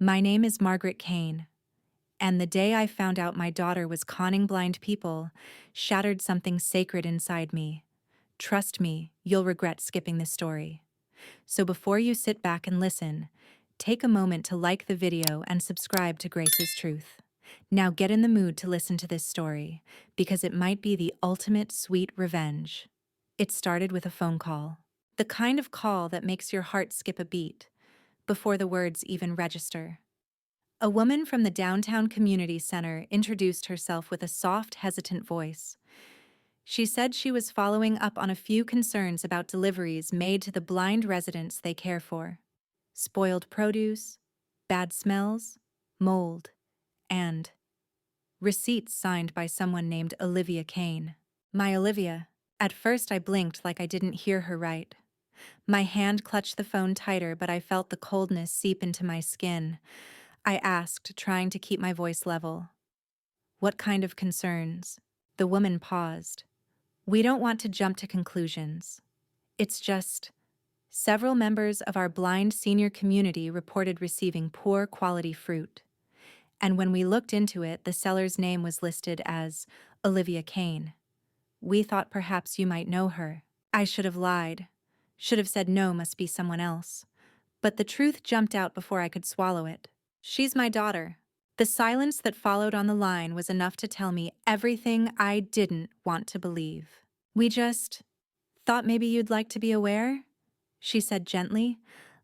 My name is Margaret Kane, and the day I found out my daughter was conning blind people shattered something sacred inside me. Trust me, you'll regret skipping this story. So before you sit back and listen, take a moment to like the video and subscribe to Grace's Truth. Now get in the mood to listen to this story, because it might be the ultimate sweet revenge. It started with a phone call. The kind of call that makes your heart skip a beat before the words even register. A woman from the downtown community center introduced herself with a soft, hesitant voice. She said she was following up on a few concerns about deliveries made to the blind residents they care for. Spoiled produce, bad smells, mold, and receipts signed by someone named Olivia Kane. My Olivia. At first I blinked like I didn't hear her right. My hand clutched the phone tighter, but I felt the coldness seep into my skin. I asked, trying to keep my voice level. What kind of concerns? The woman paused. We don't want to jump to conclusions. It's just, several members of our blind senior community reported receiving poor quality fruit. And when we looked into it, the seller's name was listed as Olivia Kane. We thought perhaps you might know her. I should have lied. Should have said no, must be someone else. But the truth jumped out before I could swallow it. She's my daughter. The silence that followed on the line was enough to tell me everything I didn't want to believe. We just thought maybe you'd like to be aware, she said gently,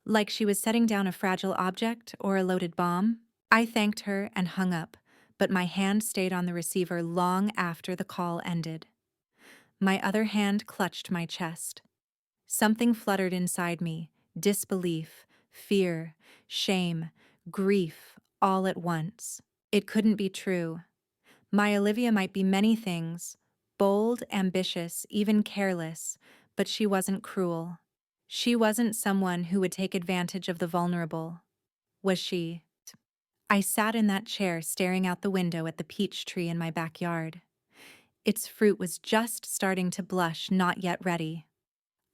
like she was setting down a fragile object or a loaded bomb. I thanked her and hung up, but my hand stayed on the receiver long after the call ended. My other hand clutched my chest. Something fluttered inside me, disbelief, fear, shame, grief, all at once. It couldn't be true. My Olivia might be many things, bold, ambitious, even careless, but she wasn't cruel. She wasn't someone who would take advantage of the vulnerable. Was she? I sat in that chair staring out the window at the peach tree in my backyard. Its fruit was just starting to blush, not yet ready.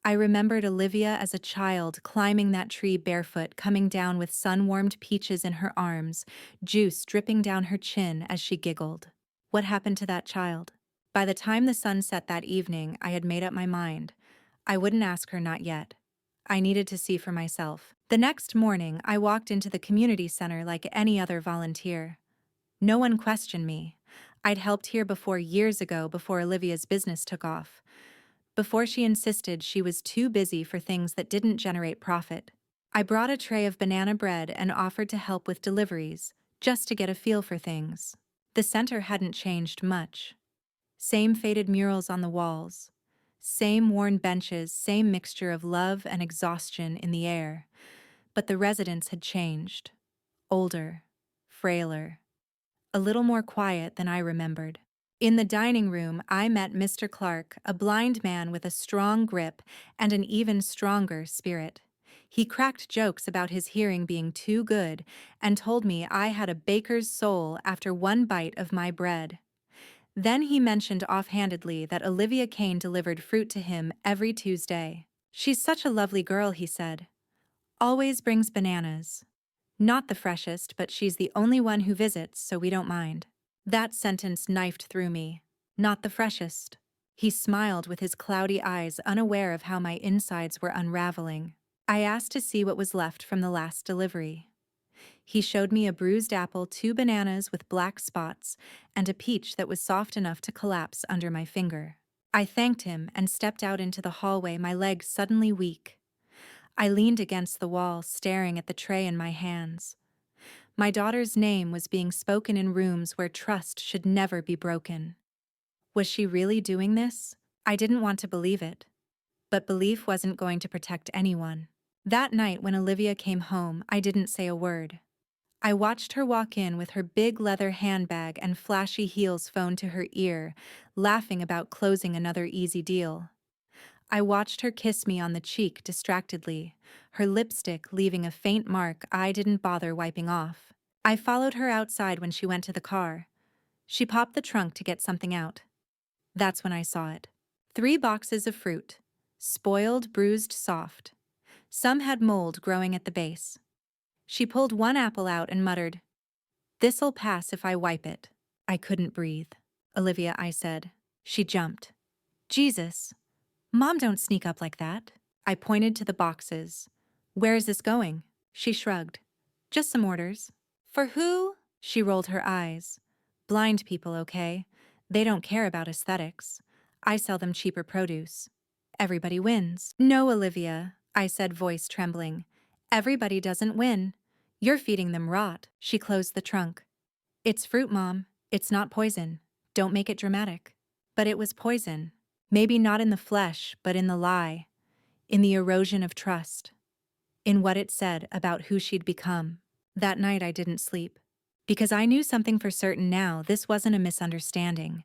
I remembered Olivia as a child climbing that tree barefoot, coming down with sun-warmed peaches in her arms, juice dripping down her chin as she giggled. What happened to that child? By the time the sun set that evening, I had made up my mind. I wouldn't ask her, not yet. I needed to see for myself. The next morning, I walked into the community center like any other volunteer. No one questioned me. I'd helped here before years ago, before Olivia's business took off. Before she insisted she was too busy for things that didn't generate profit. I brought a tray of banana bread and offered to help with deliveries, just to get a feel for things. The center hadn't changed much. Same faded murals on the walls. Same worn benches, same mixture of love and exhaustion in the air. But the residents had changed. Older, frailer, a little more quiet than I remembered. In the dining room, I met Mr. Clark, a blind man with a strong grip and an even stronger spirit. He cracked jokes about his hearing being too good and told me I had a baker's soul after one bite of my bread. Then he mentioned offhandedly that Olivia Kane delivered fruit to him every Tuesday. She's such a lovely girl, he said. Always brings bananas. Not the freshest, but she's the only one who visits, so we don't mind. That sentence knifed through me. Not the freshest. He smiled with his cloudy eyes, unaware of how my insides were unraveling. I asked to see what was left from the last delivery. He showed me a bruised apple, 2 bananas with black spots, and a peach that was soft enough to collapse under my finger. I thanked him and stepped out into the hallway, my legs suddenly weak. I leaned against the wall, staring at the tray in my hands. My daughter's name was being spoken in rooms where trust should never be broken. Was she really doing this? I didn't want to believe it. But belief wasn't going to protect anyone. That night when Olivia came home, I didn't say a word. I watched her walk in with her big leather handbag and flashy heels phone to her ear, laughing about closing another easy deal. I watched her kiss me on the cheek distractedly, her lipstick leaving a faint mark I didn't bother wiping off. I followed her outside when she went to the car. She popped the trunk to get something out. That's when I saw it. 3 boxes of fruit. Spoiled, bruised, soft. Some had mold growing at the base. She pulled one apple out and muttered, "This'll pass if I wipe it." I couldn't breathe. "Olivia," I said. She jumped. "Jesus. Mom, don't sneak up like that." I pointed to the boxes. "Where is this going?" She shrugged. "Just some orders." "For who?" She rolled her eyes. "Blind people, okay? They don't care about aesthetics. I sell them cheaper produce. Everybody wins." "No, Olivia," I said, voice trembling. "Everybody doesn't win. You're feeding them rot." She closed the trunk. "It's fruit, Mom. It's not poison. Don't make it dramatic." But it was poison. Maybe not in the flesh, but in the lie. In the erosion of trust. In what it said about who she'd become. That night I didn't sleep. Because I knew something for certain now. This wasn't a misunderstanding.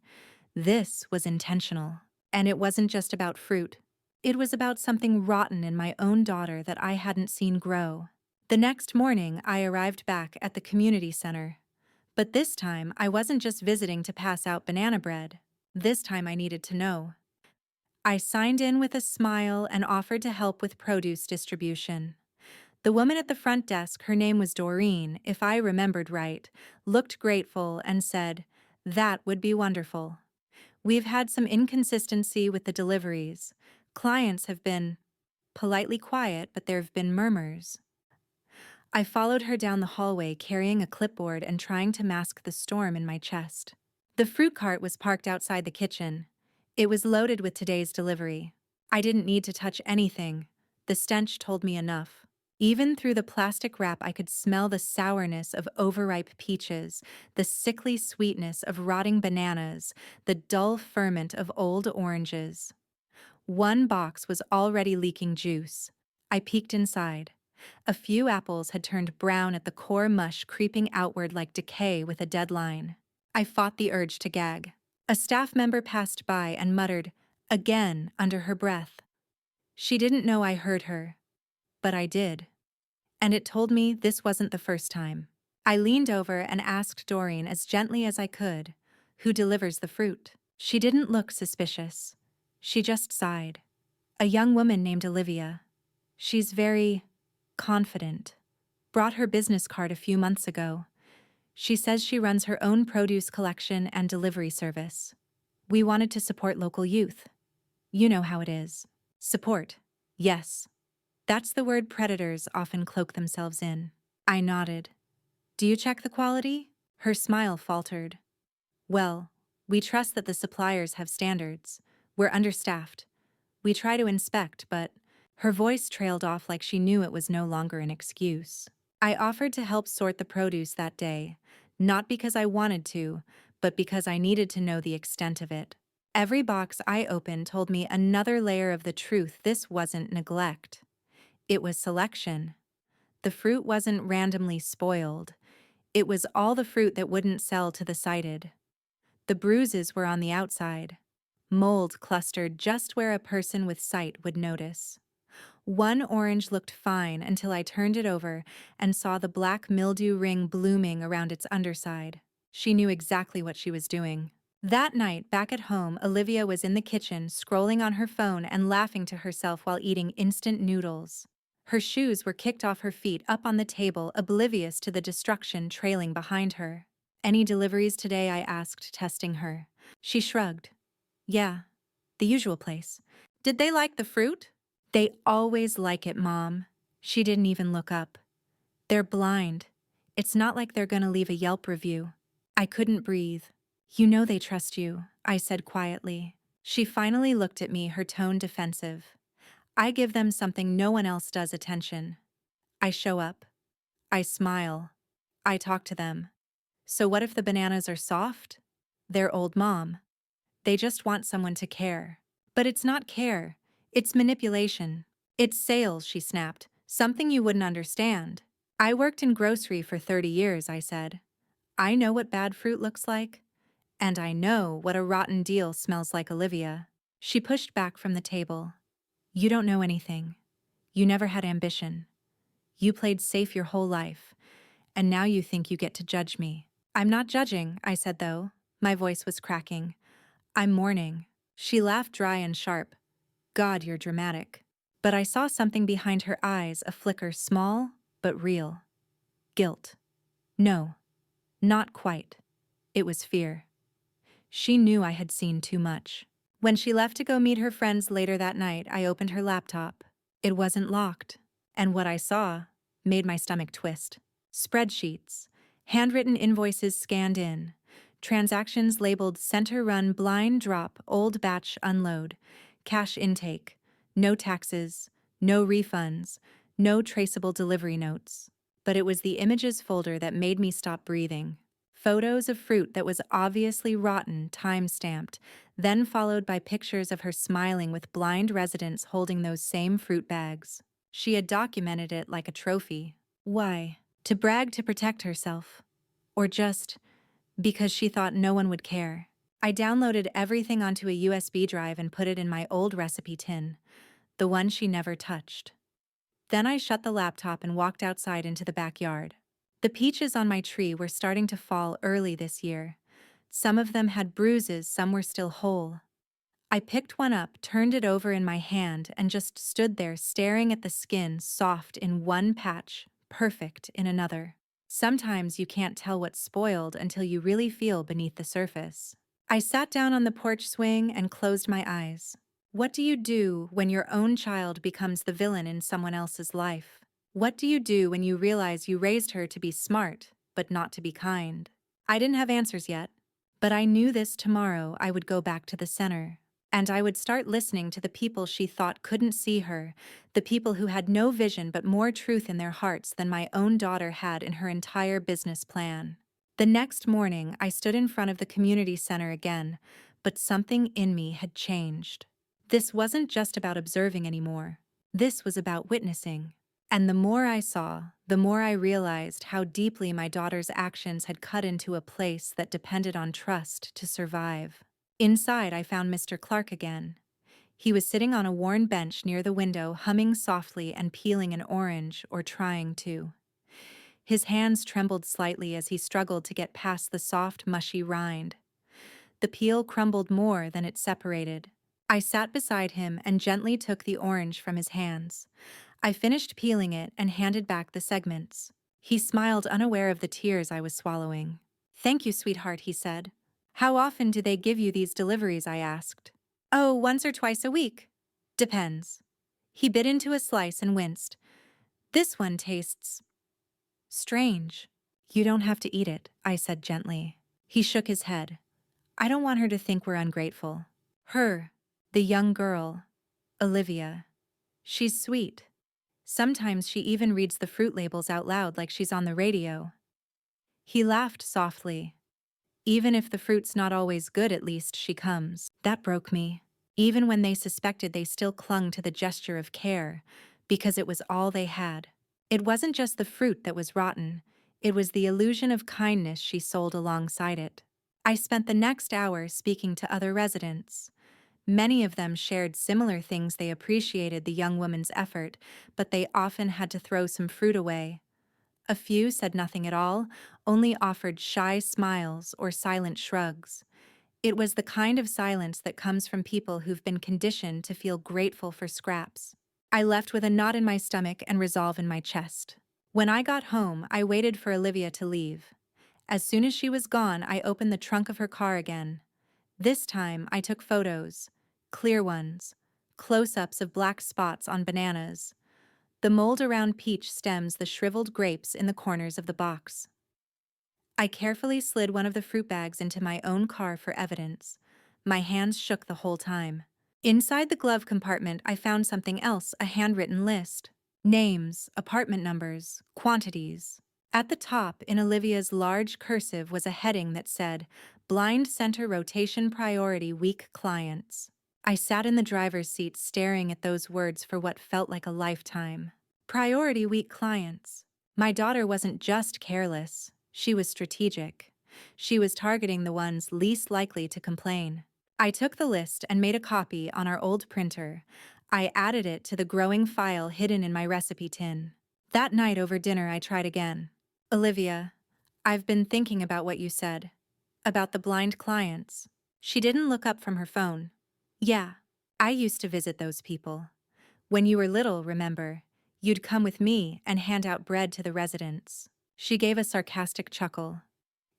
This was intentional. And it wasn't just about fruit. It was about something rotten in my own daughter that I hadn't seen grow. The next morning, I arrived back at the community center. But this time, I wasn't just visiting to pass out banana bread. This time I needed to know. I signed in with a smile and offered to help with produce distribution. The woman at the front desk, her name was Doreen, if I remembered right, looked grateful and said, "That would be wonderful. We've had some inconsistency with the deliveries. Clients have been politely quiet, but there have been murmurs." I followed her down the hallway carrying a clipboard and trying to mask the storm in my chest. The fruit cart was parked outside the kitchen. It was loaded with today's delivery. I didn't need to touch anything. The stench told me enough. Even through the plastic wrap, I could smell the sourness of overripe peaches, the sickly sweetness of rotting bananas, the dull ferment of old oranges. One box was already leaking juice. I peeked inside. A few apples had turned brown at the core, mush creeping outward like decay with a deadline. I fought the urge to gag. A staff member passed by and muttered, "Again," under her breath. She didn't know I heard her. But I did. And it told me this wasn't the first time. I leaned over and asked Doreen as gently as I could, "Who delivers the fruit?" She didn't look suspicious. She just sighed. "A young woman named Olivia. She's very confident. Brought her business card a few months ago. She says she runs her own produce collection and delivery service. We wanted to support local youth. You know how it is. Support. Yes. That's the word predators often cloak themselves in." I nodded. "Do you check the quality?" Her smile faltered. "Well, we trust that the suppliers have standards. We're understaffed. We try to inspect, but..." Her voice trailed off like she knew it was no longer an excuse. I offered to help sort the produce that day, not because I wanted to, but because I needed to know the extent of it. Every box I opened told me another layer of the truth. This wasn't neglect. It was selection. The fruit wasn't randomly spoiled. It was all the fruit that wouldn't sell to the sighted. The bruises were on the outside. Mold clustered just where a person with sight would notice. One orange looked fine until I turned it over and saw the black mildew ring blooming around its underside. She knew exactly what she was doing. That night, back at home, Olivia was in the kitchen, scrolling on her phone and laughing to herself while eating instant noodles. Her shoes were kicked off her feet up on the table, oblivious to the destruction trailing behind her. "Any deliveries today?" I asked, testing her. She shrugged. "Yeah, the usual place." "Did they like the fruit?" "They always like it, Mom." She didn't even look up. "They're blind. It's not like they're gonna leave a Yelp review." I couldn't breathe. "You know they trust you," I said quietly. She finally looked at me, her tone defensive. "I give them something no one else does: attention. I show up. I smile. I talk to them. So what if the bananas are soft? They're old, Mom. They just want someone to care." "But it's not care. It's manipulation. It's sales," she snapped. "Something you wouldn't understand." "I worked in grocery for 30 years, I said. "I know what bad fruit looks like. And I know what a rotten deal smells like, Olivia." She pushed back from the table. "You don't know anything. You never had ambition. You played safe your whole life. And now you think you get to judge me." "I'm not judging," I said, though. My voice was cracking. "I'm mourning." She laughed dry and sharp. "God, you're dramatic." But I saw something behind her eyes, a flicker, small but real. Guilt. No, not quite. It was fear. She knew I had seen too much. When she left to go meet her friends later that night, I opened her laptop. It wasn't locked. And what I saw made my stomach twist. Spreadsheets, handwritten invoices scanned in, transactions labeled center run blind drop old batch unload, cash intake, no taxes, no refunds, no traceable delivery notes. But it was the images folder that made me stop breathing. Photos of fruit that was obviously rotten, time-stamped, then followed by pictures of her smiling with blind residents holding those same fruit bags. She had documented it like a trophy. Why? To brag to protect herself? Or just because she thought no one would care? I downloaded everything onto a USB drive and put it in my old recipe tin, the one she never touched. Then I shut the laptop and walked outside into the backyard. The peaches on my tree were starting to fall early this year. Some of them had bruises, some were still whole. I picked one up, turned it over in my hand, and just stood there staring at the skin, soft in one patch, perfect in another. Sometimes you can't tell what's spoiled until you really feel beneath the surface. I sat down on the porch swing and closed my eyes. What do you do when your own child becomes the villain in someone else's life? What do you do when you realize you raised her to be smart, but not to be kind? I didn't have answers yet, but I knew this tomorrow I would go back to the center, and I would start listening to the people she thought couldn't see her, the people who had no vision but more truth in their hearts than my own daughter had in her entire business plan. The next morning, I stood in front of the community center again, but something in me had changed. This wasn't just about observing anymore. This was about witnessing. And the more I saw, the more I realized how deeply my daughter's actions had cut into a place that depended on trust to survive. Inside, I found Mr. Clark again. He was sitting on a worn bench near the window, humming softly and peeling an orange, or trying to. His hands trembled slightly as he struggled to get past the soft, mushy rind. The peel crumbled more than it separated. I sat beside him and gently took the orange from his hands. I finished peeling it and handed back the segments. He smiled, unaware of the tears I was swallowing. "Thank you, sweetheart," he said. "How often do they give you these deliveries?" I asked. "Oh, once or twice a week. Depends." He bit into a slice and winced. "This one tastes strange." "You don't have to eat it," I said gently. He shook his head. "I don't want her to think we're ungrateful. Her, the young girl, Olivia. She's sweet. Sometimes she even reads the fruit labels out loud like she's on the radio." He laughed softly. "Even if the fruit's not always good, at least she comes." That broke me. Even when they suspected, they still clung to the gesture of care, because it was all they had. It wasn't just the fruit that was rotten, it was the illusion of kindness she sold alongside it. I spent the next hour speaking to other residents. Many of them shared similar things. They appreciated the young woman's effort, but they often had to throw some fruit away. A few said nothing at all, only offered shy smiles or silent shrugs. It was the kind of silence that comes from people who've been conditioned to feel grateful for scraps. I left with a knot in my stomach and resolve in my chest. When I got home, I waited for Olivia to leave. As soon as she was gone, I opened the trunk of her car again. This time, I took photos. Clear ones, close-ups of black spots on bananas, the mold around peach stems, the shriveled grapes in the corners of the box. I carefully slid one of the fruit bags into my own car for evidence. My hands shook the whole time. Inside the glove compartment, I found something else, a handwritten list. Names, apartment numbers, quantities. At the top, in Olivia's large cursive, was a heading that said, "Blind Center Rotation Priority Week Clients." I sat in the driver's seat staring at those words for what felt like a lifetime. Priority week clients. My daughter wasn't just careless, she was strategic. She was targeting the ones least likely to complain. I took the list and made a copy on our old printer. I added it to the growing file hidden in my recipe tin. That night over dinner, I tried again. "Olivia, I've been thinking about what you said. About the blind clients." She didn't look up from her phone. "Yeah, I used to visit those people. When you were little, remember, you'd come with me and hand out bread to the residents." She gave a sarcastic chuckle.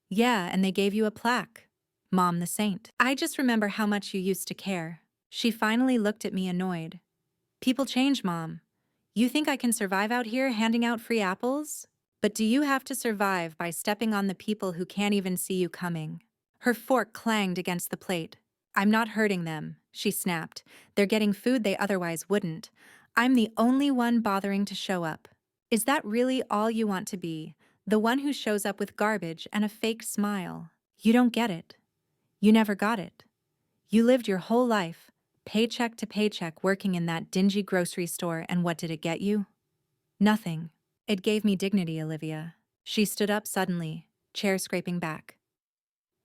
Yeah, and they gave you a plaque. Mom the saint. I just remember how much you used to care. She finally looked at me annoyed. People change, Mom. You think I can survive out here handing out free apples? But do you have to survive by stepping on the people who can't even see you coming? Her fork clanged against the plate. I'm not hurting them, she snapped. They're getting food they otherwise wouldn't. I'm the only one bothering to show up. Is that really all you want to be? The one who shows up with garbage and a fake smile? You don't get it. You never got it. You lived your whole life, paycheck to paycheck, working in that dingy grocery store, and what did it get you? Nothing. It gave me dignity, Olivia. She stood up suddenly, chair scraping back.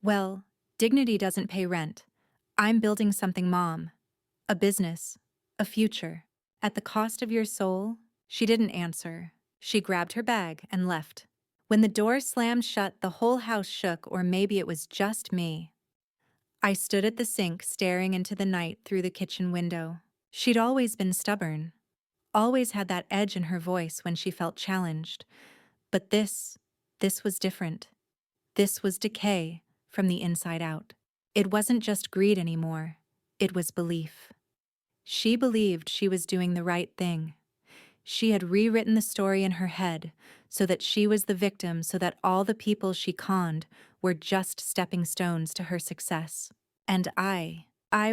Well, dignity doesn't pay rent. I'm building something, Mom. A business. A future. At the cost of your soul? She didn't answer. She grabbed her bag and left. When the door slammed shut, the whole house shook, or maybe it was just me. I stood at the sink, staring into the night through the kitchen window. She'd always been stubborn. Always had that edge in her voice when she felt challenged. But this was different. This was decay from the inside out. It wasn't just greed anymore. It was belief. She believed she was doing the right thing. She had rewritten the story in her head so that she was the victim, so that all the people she conned were just stepping stones to her success. And I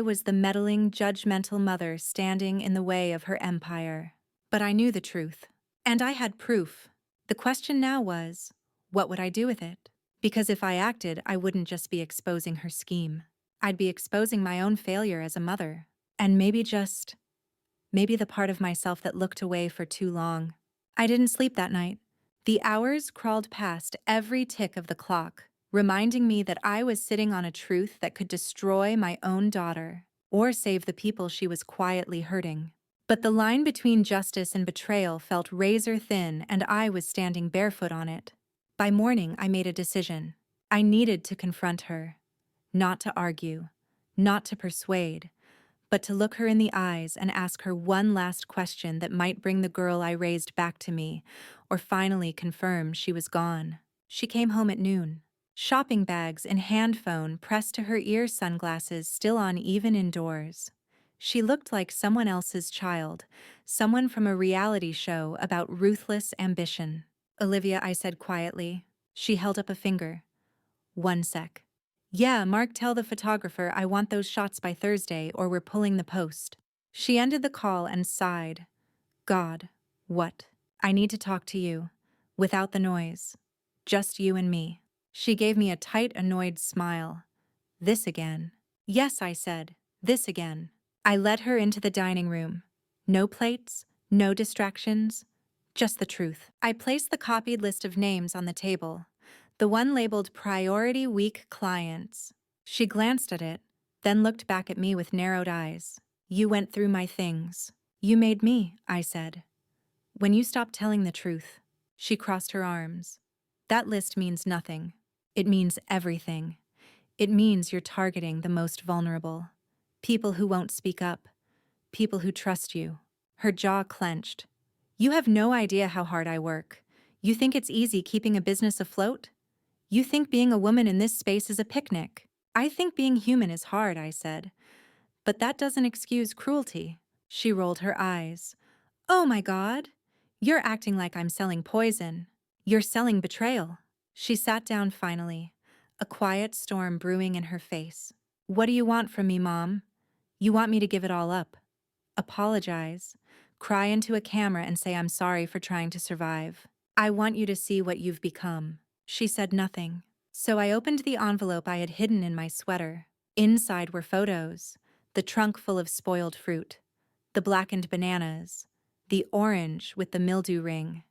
was the meddling, judgmental mother standing in the way of her empire. But I knew the truth. And I had proof. The question now was, what would I do with it? Because if I acted, I wouldn't just be exposing her scheme. I'd be exposing my own failure as a mother. And maybe the part of myself that looked away for too long. I didn't sleep that night. The hours crawled past every tick of the clock, reminding me that I was sitting on a truth that could destroy my own daughter, or save the people she was quietly hurting. But the line between justice and betrayal felt razor thin, and I was standing barefoot on it. By morning, I made a decision. I needed to confront her. Not to argue, not to persuade, but to look her in the eyes and ask her one last question that might bring the girl I raised back to me, or finally confirm she was gone. She came home at noon. Shopping bags and hand phone pressed to her ear, sunglasses still on even indoors. She looked like someone else's child, someone from a reality show about ruthless ambition. Olivia, I said quietly. She held up a finger. 1 sec. Yeah, Mark, tell the photographer I want those shots by Thursday or we're pulling the post. She ended the call and sighed. God, what? I need to talk to you. Without the noise. Just you and me. She gave me a tight, annoyed smile. This again? Yes, I said. This again. I led her into the dining room. No plates, no distractions, just the truth. I placed the copied list of names on the table, the one labeled Priority Week Clients. She glanced at it, then looked back at me with narrowed eyes. You went through my things. You made me, I said. When you stopped telling the truth. She crossed her arms. That list means nothing. It means everything. It means you're targeting the most vulnerable. People who won't speak up. People who trust you. Her jaw clenched. You have no idea how hard I work. You think it's easy keeping a business afloat? You think being a woman in this space is a picnic. I think being human is hard, I said. But that doesn't excuse cruelty. She rolled her eyes. Oh my God. You're acting like I'm selling poison. You're selling betrayal. She sat down finally, a quiet storm brewing in her face. What do you want from me, Mom? You want me to give it all up? Apologize, cry into a camera and say I'm sorry for trying to survive. I want you to see what you've become. She said nothing. So I opened the envelope I had hidden in my sweater. Inside were photos, the trunk full of spoiled fruit, the blackened bananas, the orange with the mildew ring,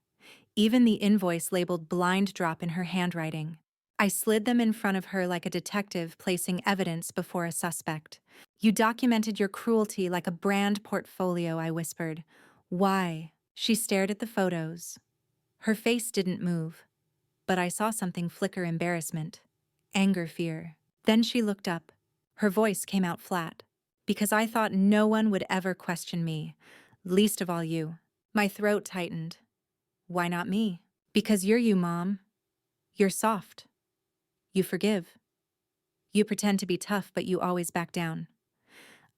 even the invoice labeled blind drop in her handwriting. I slid them in front of her like a detective placing evidence before a suspect. You documented your cruelty like a brand portfolio, I whispered. Why? She stared at the photos. Her face didn't move, but I saw something flicker: embarrassment, anger, fear. Then she looked up. Her voice came out flat. Because I thought no one would ever question me, least of all you. My throat tightened. Why not me? Because you're you, Mom. You're soft. You forgive. You pretend to be tough, but you always back down.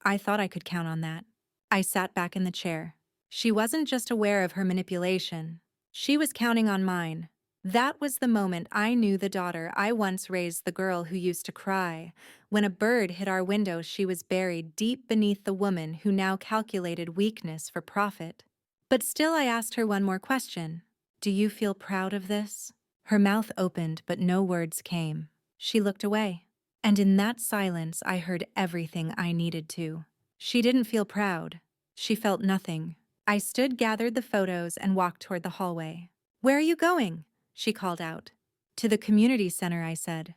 I thought I could count on that. I sat back in the chair. She wasn't just aware of her manipulation. She was counting on mine. That was the moment I knew the daughter I once raised, the girl who used to cry. When a bird hit our window, she was buried deep beneath the woman who now calculated weakness for profit. But still, I asked her one more question. Do you feel proud of this? Her mouth opened, but no words came. She looked away. And in that silence, I heard everything I needed to. She didn't feel proud. She felt nothing. I stood, gathered the photos, and walked toward the hallway. Where are you going? She called out. To the community center, I said.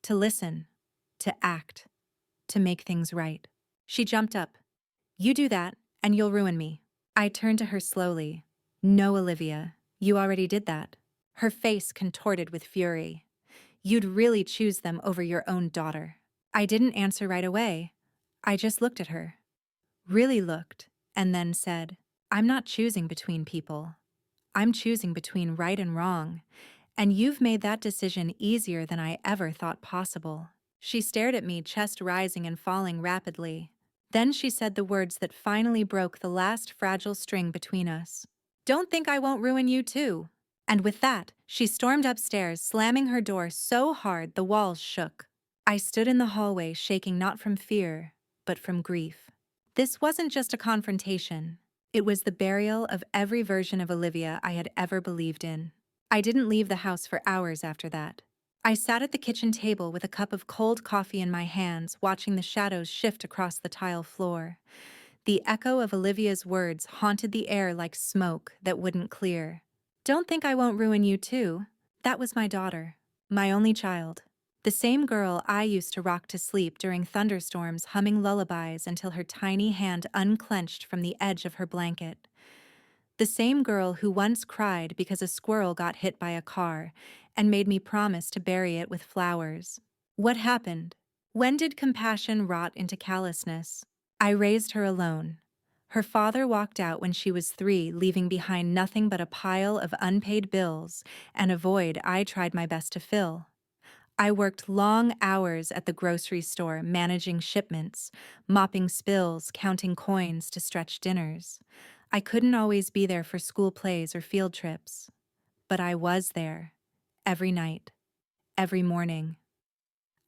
To listen. To act. To make things right. She jumped up. You do that, and you'll ruin me. I turned to her slowly. No, Olivia, you already did that. Her face contorted with fury. You'd really choose them over your own daughter. I didn't answer right away. I just looked at her. Really looked, and then said, I'm not choosing between people. I'm choosing between right and wrong, and you've made that decision easier than I ever thought possible. She stared at me, chest rising and falling rapidly. Then she said the words that finally broke the last fragile string between us. Don't think I won't ruin you too. And with that, she stormed upstairs, slamming her door so hard the walls shook. I stood in the hallway, shaking not from fear, but from grief. This wasn't just a confrontation. It was the burial of every version of Olivia I had ever believed in. I didn't leave the house for hours after that. I sat at the kitchen table with a cup of cold coffee in my hands, watching the shadows shift across the tile floor. The echo of Olivia's words haunted the air like smoke that wouldn't clear. Don't think I won't ruin you too. That was my daughter, my only child. The same girl I used to rock to sleep during thunderstorms, humming lullabies until her tiny hand unclenched from the edge of her blanket. The same girl who once cried because a squirrel got hit by a car and made me promise to bury it with flowers. What happened? When did compassion rot into callousness? I raised her alone. Her father walked out when she was 3, leaving behind nothing but a pile of unpaid bills and a void I tried my best to fill. I worked long hours at the grocery store, managing shipments, mopping spills, counting coins to stretch dinners. I couldn't always be there for school plays or field trips, but I was there, every night, every morning.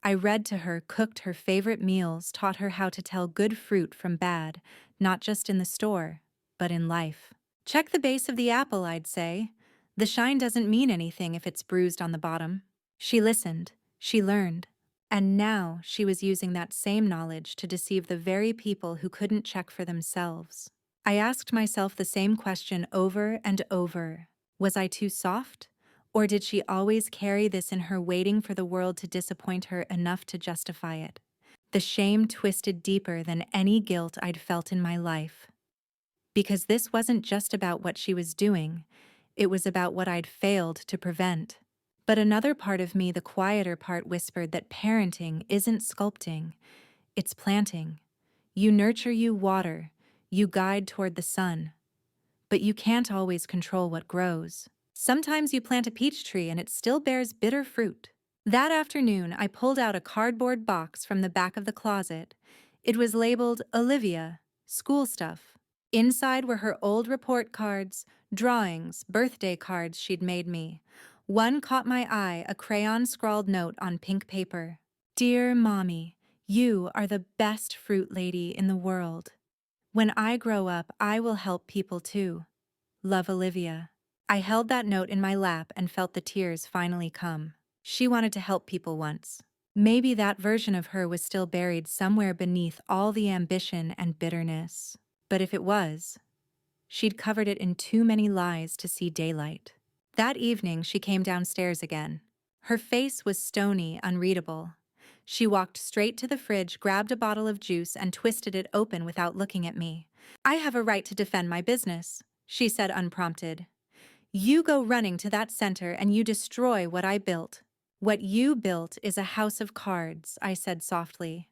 I read to her, cooked her favorite meals, taught her how to tell good fruit from bad, not just in the store, but in life. Check the base of the apple, I'd say. The shine doesn't mean anything if it's bruised on the bottom. She listened, she learned, and now she was using that same knowledge to deceive the very people who couldn't check for themselves. I asked myself the same question over and over. Was I too soft? Or did she always carry this in her, waiting for the world to disappoint her enough to justify it? The shame twisted deeper than any guilt I'd felt in my life. Because this wasn't just about what she was doing, it was about what I'd failed to prevent. But another part of me, the quieter part, whispered that parenting isn't sculpting, it's planting. You nurture, you water, you guide toward the sun. But you can't always control what grows. Sometimes you plant a peach tree and it still bears bitter fruit. That afternoon, I pulled out a cardboard box from the back of the closet. It was labeled Olivia, school stuff. Inside were her old report cards, drawings, birthday cards she'd made me. One caught my eye, a crayon-scrawled note on pink paper. Dear Mommy, you are the best fruit lady in the world. When I grow up, I will help people too. Love, Olivia. I held that note in my lap and felt the tears finally come. She wanted to help people once. Maybe that version of her was still buried somewhere beneath all the ambition and bitterness. But if it was, she'd covered it in too many lies to see daylight. That evening, she came downstairs again. Her face was stony, unreadable. She walked straight to the fridge, grabbed a bottle of juice, and twisted it open without looking at me. I have a right to defend my business, she said unprompted. You go running to that center and you destroy what I built. What you built is a house of cards, I said softly.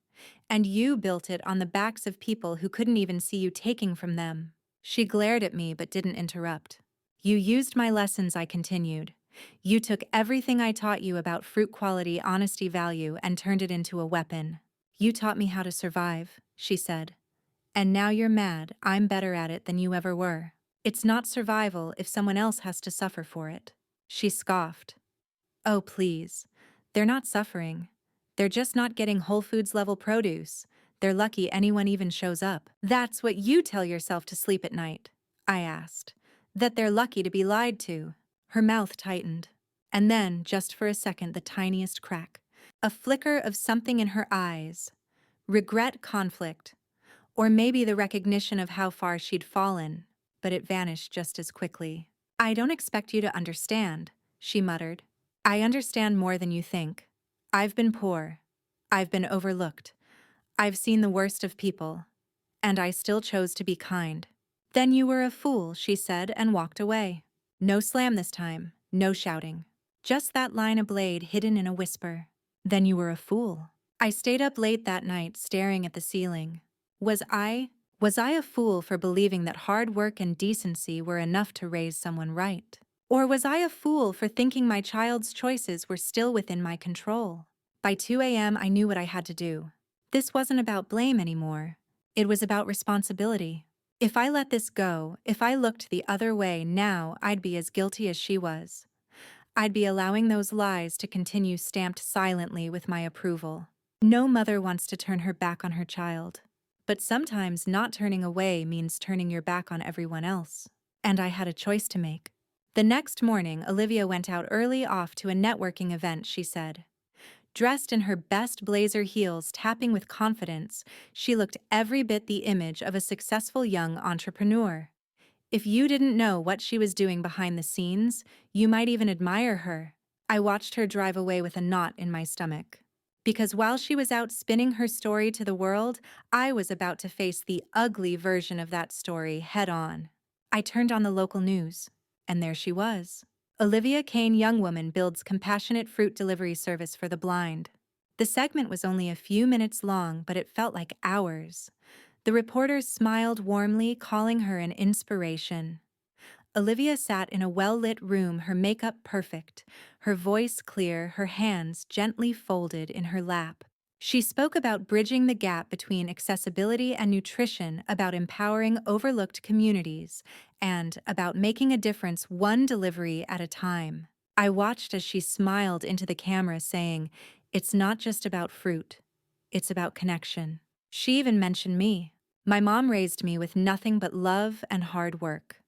And you built it on the backs of people who couldn't even see you taking from them. She glared at me but didn't interrupt. You used my lessons, I continued. You took everything I taught you about fruit quality, honesty, value, and turned it into a weapon. You taught me how to survive, she said. And now you're mad I'm better at it than you ever were. It's not survival if someone else has to suffer for it. She scoffed. Oh, please. They're not suffering. They're just not getting Whole Foods level produce. They're lucky anyone even shows up. That's what you tell yourself to sleep at night, I asked. That they're lucky to be lied to. Her mouth tightened. And then, just for a second, the tiniest crack. A flicker of something in her eyes. Regret, conflict. Or maybe the recognition of how far she'd fallen. But it vanished just as quickly. I don't expect you to understand, she muttered. I understand more than you think. I've been poor. I've been overlooked. I've seen the worst of people. And I still chose to be kind. Then you were a fool, she said, and walked away. No slam this time, no shouting. Just that line of blade hidden in a whisper. Then you were a fool. I stayed up late that night staring at the ceiling. Was I a fool for believing that hard work and decency were enough to raise someone right? Or was I a fool for thinking my child's choices were still within my control? By 2 a.m., I knew what I had to do. This wasn't about blame anymore. It was about responsibility. If I let this go, if I looked the other way now, I'd be as guilty as she was. I'd be allowing those lies to continue stamped silently with my approval. No mother wants to turn her back on her child. But sometimes not turning away means turning your back on everyone else. And I had a choice to make. The next morning, Olivia went out early off to a networking event, she said. Dressed in her best blazer heels, tapping with confidence, she looked every bit the image of a successful young entrepreneur. If you didn't know what she was doing behind the scenes, you might even admire her. I watched her drive away with a knot in my stomach. Because while she was out spinning her story to the world, I was about to face the ugly version of that story head on. I turned on the local news, and there she was. Olivia Kane, young woman, builds compassionate fruit delivery service for the blind. The segment was only a few minutes long, but it felt like hours. The reporters smiled warmly, calling her an inspiration. Olivia sat in a well-lit room, her makeup perfect, her voice clear, her hands gently folded in her lap. She spoke about bridging the gap between accessibility and nutrition, about empowering overlooked communities, and about making a difference one delivery at a time. I watched as she smiled into the camera, saying, "It's not just about fruit. It's about connection." She even mentioned me. My mom raised me with nothing but love and hard work.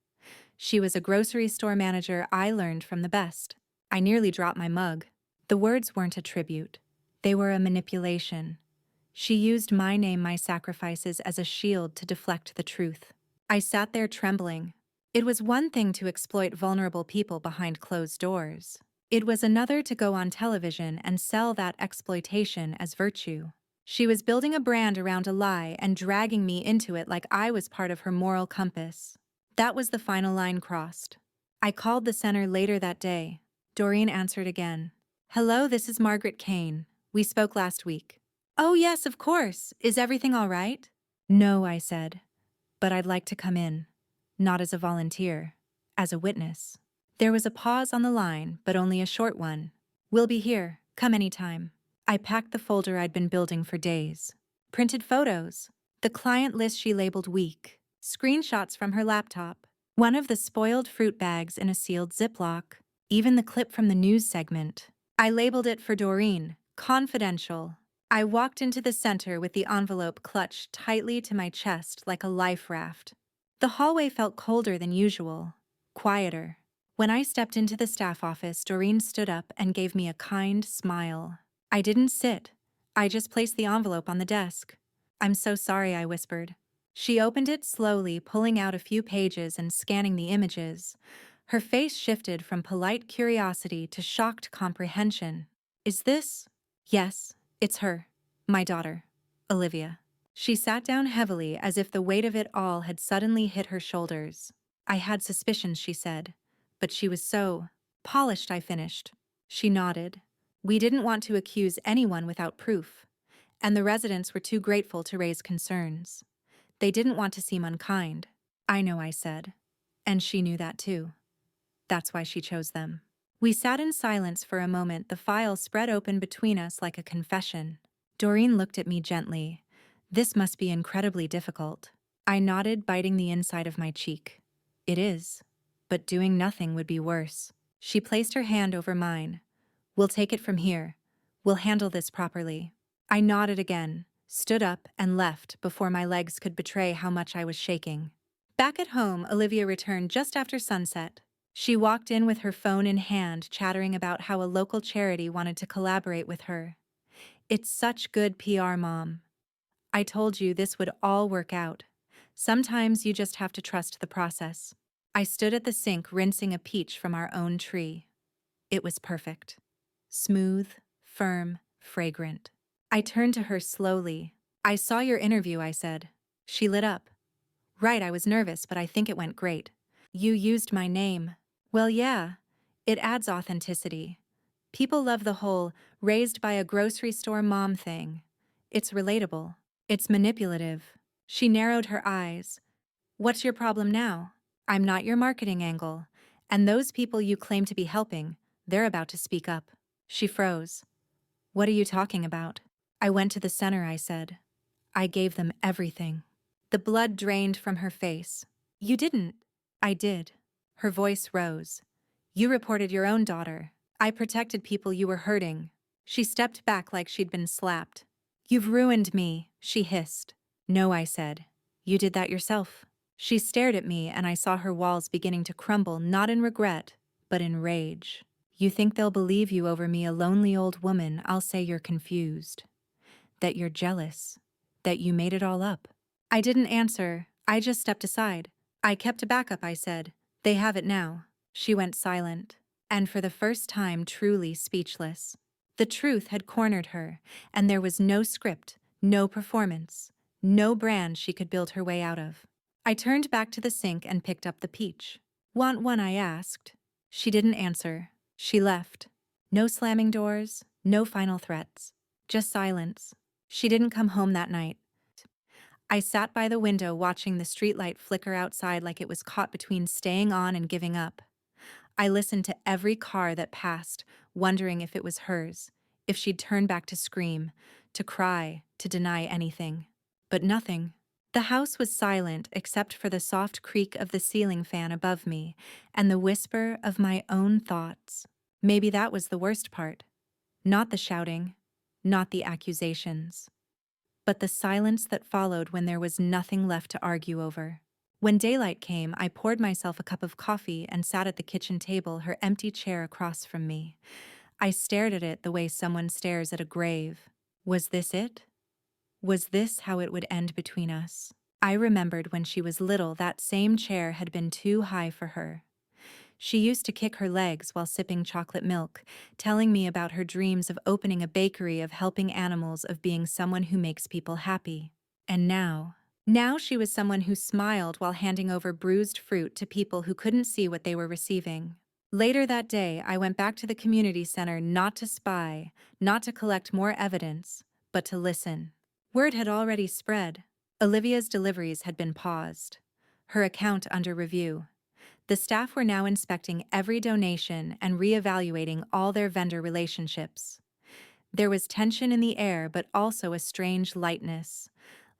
She was a grocery store manager I learned from the best. I nearly dropped my mug. The words weren't a tribute. They were a manipulation. She used my name, my sacrifices, as a shield to deflect the truth. I sat there trembling. It was one thing to exploit vulnerable people behind closed doors. It was another to go on television and sell that exploitation as virtue. She was building a brand around a lie and dragging me into it like I was part of her moral compass. That was the final line crossed. I called the center later that day. Doreen answered again. "Hello, this is Margaret Kane. We spoke last week." "Oh yes, of course. Is everything all right?" "No," I said. "But I'd like to come in. Not as a volunteer. As a witness." There was a pause on the line, but only a short one. "We'll be here. Come anytime." I packed the folder I'd been building for days. Printed photos. The client list she labeled weak. Screenshots from her laptop. One of the spoiled fruit bags in a sealed Ziploc. Even the clip from the news segment. I labeled it for Doreen, confidential. I walked into the center with the envelope clutched tightly to my chest like a life raft. The hallway felt colder than usual. Quieter. When I stepped into the staff office, Doreen stood up and gave me a kind smile. I didn't sit. I just placed the envelope on the desk. "I'm so sorry," I whispered. She opened it slowly, pulling out a few pages and scanning the images. Her face shifted from polite curiosity to shocked comprehension. "Is this?" "Yes, it's her. My daughter, Olivia." She sat down heavily, as if the weight of it all had suddenly hit her shoulders. "I had suspicions," she said. "But she was so polished," I finished. She nodded. "We didn't want to accuse anyone without proof. And the residents were too grateful to raise concerns. They didn't want to seem unkind." "I know," I said. "And she knew that too. That's why she chose them." We sat in silence for a moment, the file spread open between us like a confession. Doreen looked at me gently. This must be incredibly difficult. I nodded, biting the inside of my cheek. It is. But doing nothing would be worse. She placed her hand over mine. We'll take it from here. We'll handle this properly. I nodded again, stood up, and left before my legs could betray how much I was shaking. Back at home, Olivia returned just after sunset. She walked in with her phone in hand, chattering about how a local charity wanted to collaborate with her. It's such good PR, Mom. I told you this would all work out. Sometimes you just have to trust the process. I stood at the sink rinsing a peach from our own tree. It was perfect. Smooth, firm, fragrant. I turned to her slowly. I saw your interview, I said. She lit up. Right, I was nervous, but I think it went great. You used my name. Well, yeah. It adds authenticity. People love the whole raised by a grocery store mom thing. It's relatable. It's manipulative. She narrowed her eyes. What's your problem now? I'm not your marketing angle. And those people you claim to be helping, they're about to speak up. She froze. What are you talking about? I went to the center, I said. I gave them everything. The blood drained from her face. You didn't. I did. Her voice rose. You reported your own daughter. I protected people you were hurting. She stepped back like she'd been slapped. You've ruined me, she hissed. No, I said. You did that yourself. She stared at me and I saw her walls beginning to crumble, not in regret, but in rage. You think they'll believe you over me, a lonely old woman? I'll say you're confused. That you're jealous. That you made it all up. I didn't answer. I just stepped aside. I kept a backup, I said. They have it now. She went silent, and for the first time truly speechless. The truth had cornered her, and there was no script, no performance, no brand she could build her way out of. I turned back to the sink and picked up the peach. Want one? I asked. She didn't answer. She left. No slamming doors, no final threats. Just silence. She didn't come home that night. I sat by the window watching the streetlight flicker outside like it was caught between staying on and giving up. I listened to every car that passed, wondering if it was hers, if she'd turn back to scream, to cry, to deny anything. But nothing. The house was silent except for the soft creak of the ceiling fan above me and the whisper of my own thoughts. Maybe that was the worst part. Not the shouting, not the accusations, but the silence that followed when there was nothing left to argue over. When daylight came, I poured myself a cup of coffee and sat at the kitchen table, her empty chair across from me. I stared at it the way someone stares at a grave. Was this it? Was this how it would end between us? I remembered when she was little, that same chair had been too high for her. She used to kick her legs while sipping chocolate milk, telling me about her dreams of opening a bakery, of helping animals, of being someone who makes people happy. And now she was someone who smiled while handing over bruised fruit to people who couldn't see what they were receiving. Later that day, I went back to the community center, not to spy, not to collect more evidence, but to listen. Word had already spread. Olivia's deliveries had been paused. Her account under review. The staff were now inspecting every donation and reevaluating all their vendor relationships. There was tension in the air, but also a strange lightness,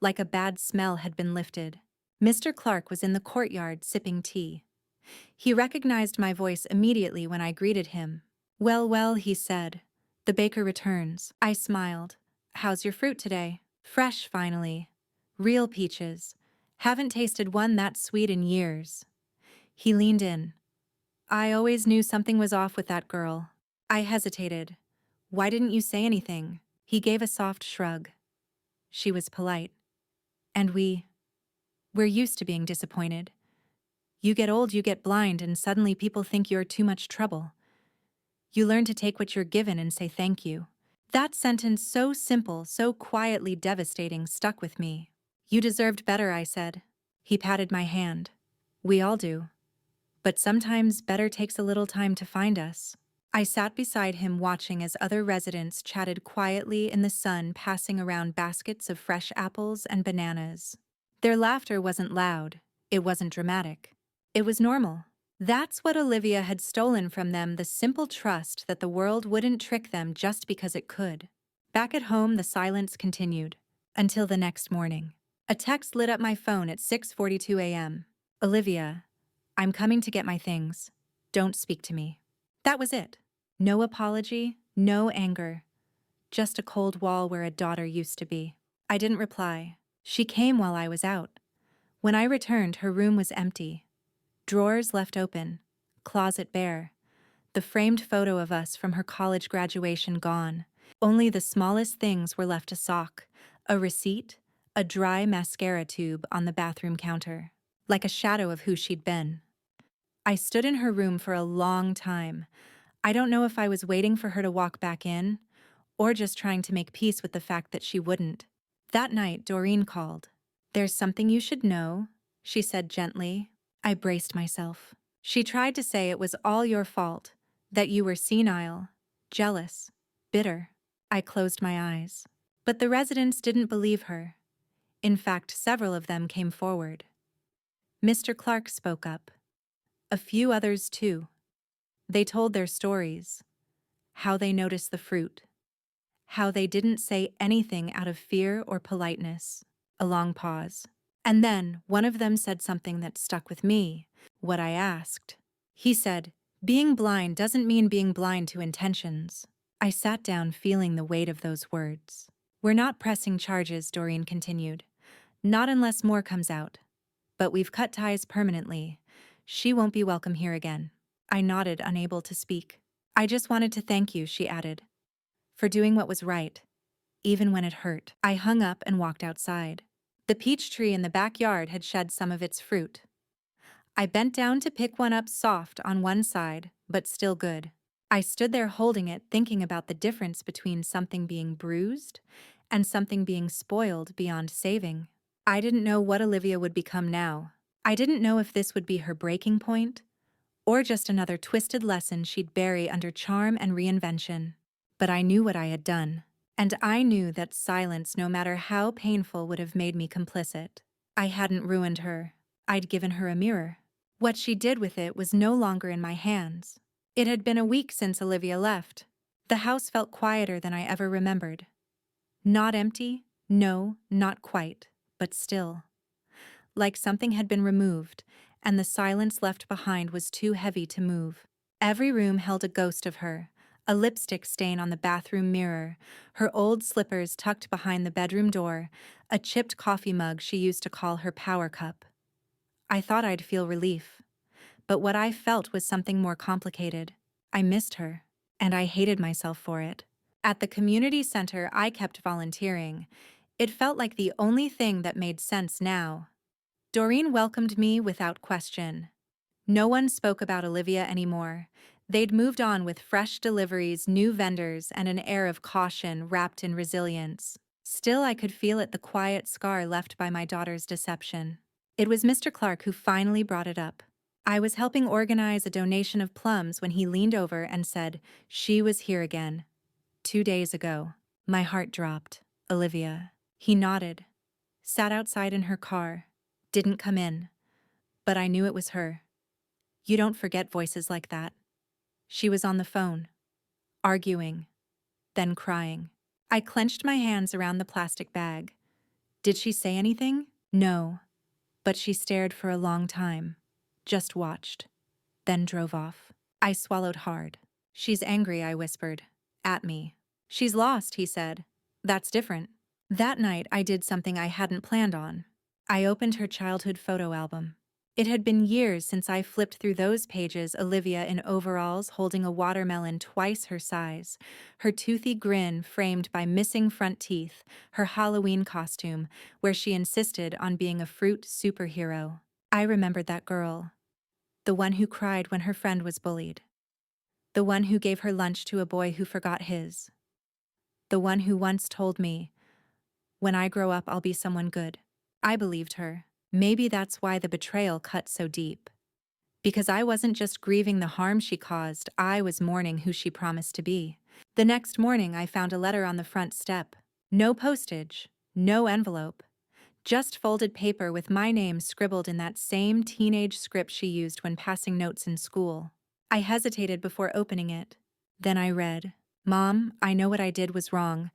like a bad smell had been lifted. Mr. Clark was in the courtyard sipping tea. He recognized my voice immediately when I greeted him. Well, well, he said. The baker returns. I smiled. How's your fruit today? Fresh, finally. Real peaches. Haven't tasted one that sweet in years. He leaned in. I always knew something was off with that girl. I hesitated. Why didn't you say anything? He gave a soft shrug. She was polite. And we're used to being disappointed. You get old, you get blind, and suddenly people think you're too much trouble. You learn to take what you're given and say thank you. That sentence, so simple, so quietly devastating, stuck with me. You deserved better, I said. He patted my hand. We all do. But sometimes better takes a little time to find us. I sat beside him watching as other residents chatted quietly in the sun, passing around baskets of fresh apples and bananas. Their laughter wasn't loud. It wasn't dramatic. It was normal. That's what Olivia had stolen from them, the simple trust that the world wouldn't trick them just because it could. Back at home, the silence continued. Until the next morning. A text lit up my phone at 6:42 a.m. Olivia, I'm coming to get my things. Don't speak to me. That was it. No apology, no anger. Just a cold wall where a daughter used to be. I didn't reply. She came while I was out. When I returned, her room was empty. Drawers left open. Closet bare. The framed photo of us from her college graduation gone. Only the smallest things were left: a sock, a receipt, a dry mascara tube on the bathroom counter. Like a shadow of who she'd been. I stood in her room for a long time. I don't know if I was waiting for her to walk back in, or just trying to make peace with the fact that she wouldn't. That night, Doreen called. There's something you should know, she said gently. I braced myself. She tried to say it was all your fault, that you were senile, jealous, bitter. I closed my eyes. But the residents didn't believe her. In fact, several of them came forward. Mr. Clark spoke up. A few others too. They told their stories. How they noticed the fruit. How they didn't say anything out of fear or politeness. A long pause. And then one of them said something that stuck with me, what I asked. He said, being blind doesn't mean being blind to intentions. I sat down feeling the weight of those words. We're not pressing charges, Doreen continued. Not unless more comes out. But we've cut ties permanently. She won't be welcome here again. I nodded, unable to speak. I just wanted to thank you, she added, for doing what was right, even when it hurt. I hung up and walked outside. The peach tree in the backyard had shed some of its fruit. I bent down to pick one up, soft on one side, but still good. I stood there holding it, thinking about the difference between something being bruised and something being spoiled beyond saving. I didn't know what Olivia would become now. I didn't know if this would be her breaking point, or just another twisted lesson she'd bury under charm and reinvention. But I knew what I had done, and I knew that silence, no matter how painful, would have made me complicit. I hadn't ruined her. I'd given her a mirror. What she did with it was no longer in my hands. It had been a week since Olivia left. The house felt quieter than I ever remembered. Not empty, no, not quite, but still. Like something had been removed, and the silence left behind was too heavy to move. Every room held a ghost of her, a lipstick stain on the bathroom mirror, her old slippers tucked behind the bedroom door, a chipped coffee mug she used to call her power cup. I thought I'd feel relief, but what I felt was something more complicated. I missed her, and I hated myself for it. At the community center, I kept volunteering. It felt like the only thing that made sense now. Doreen welcomed me without question. No one spoke about Olivia anymore. They'd moved on with fresh deliveries, new vendors, and an air of caution wrapped in resilience. Still, I could feel it, the quiet scar left by my daughter's deception. It was Mr. Clark who finally brought it up. I was helping organize a donation of plums when he leaned over and said, "She was here again. 2 days ago." My heart dropped. Olivia. He nodded. Sat outside in her car. Didn't come in. But I knew it was her. You don't forget voices like that. She was on the phone. Arguing. Then crying. I clenched my hands around the plastic bag. Did she say anything? No. But she stared for a long time. Just watched. Then drove off. I swallowed hard. She's angry, I whispered. At me. She's lost, he said. That's different. That night, I did something I hadn't planned on. I opened her childhood photo album. It had been years since I flipped through those pages, Olivia in overalls holding a watermelon twice her size, her toothy grin framed by missing front teeth, her Halloween costume, where she insisted on being a fruit superhero. I remembered that girl. The one who cried when her friend was bullied. The one who gave her lunch to a boy who forgot his. The one who once told me, "When I grow up, I'll be someone good." I believed her. Maybe that's why the betrayal cut so deep. Because I wasn't just grieving the harm she caused, I was mourning who she promised to be. The next morning, I found a letter on the front step. No postage, no envelope. Just folded paper with my name scribbled in that same teenage script she used when passing notes in school. I hesitated before opening it. Then I read, "Mom, I know what I did was wrong,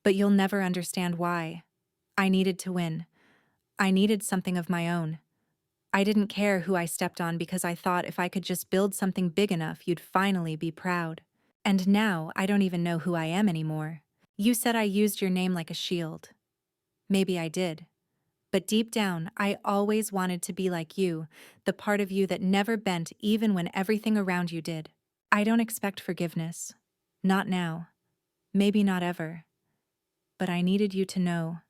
but you'll never understand why. I needed to win. I needed something of my own. I didn't care who I stepped on because I thought if I could just build something big enough, you'd finally be proud. And now I don't even know who I am anymore. You said I used your name like a shield. Maybe I did. But deep down, I always wanted to be like you, the part of you that never bent even when everything around you did. I don't expect forgiveness. Not now. Maybe not ever. But I needed you to know.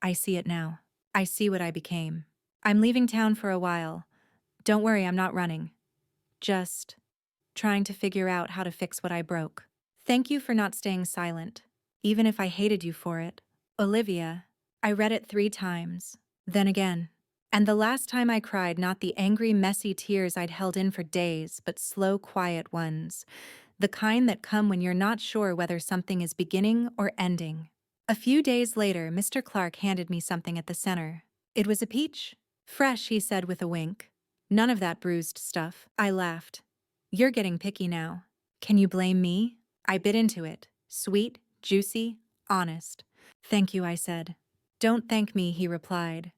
I see it now. I see what I became. I'm leaving town for a while. Don't worry, I'm not running. Just trying to figure out how to fix what I broke. Thank you for not staying silent, even if I hated you for it. Olivia. I read it 3 times, then again. And the last time I cried, not the angry, messy tears I'd held in for days, but slow, quiet ones. The kind that come when you're not sure whether something is beginning or ending. A few days later, Mr. Clark handed me something at the center. It was a peach. Fresh, he said with a wink. None of that bruised stuff. I laughed. You're getting picky now. Can you blame me? I bit into it. Sweet, juicy, honest. Thank you, I said. Don't thank me, he replied.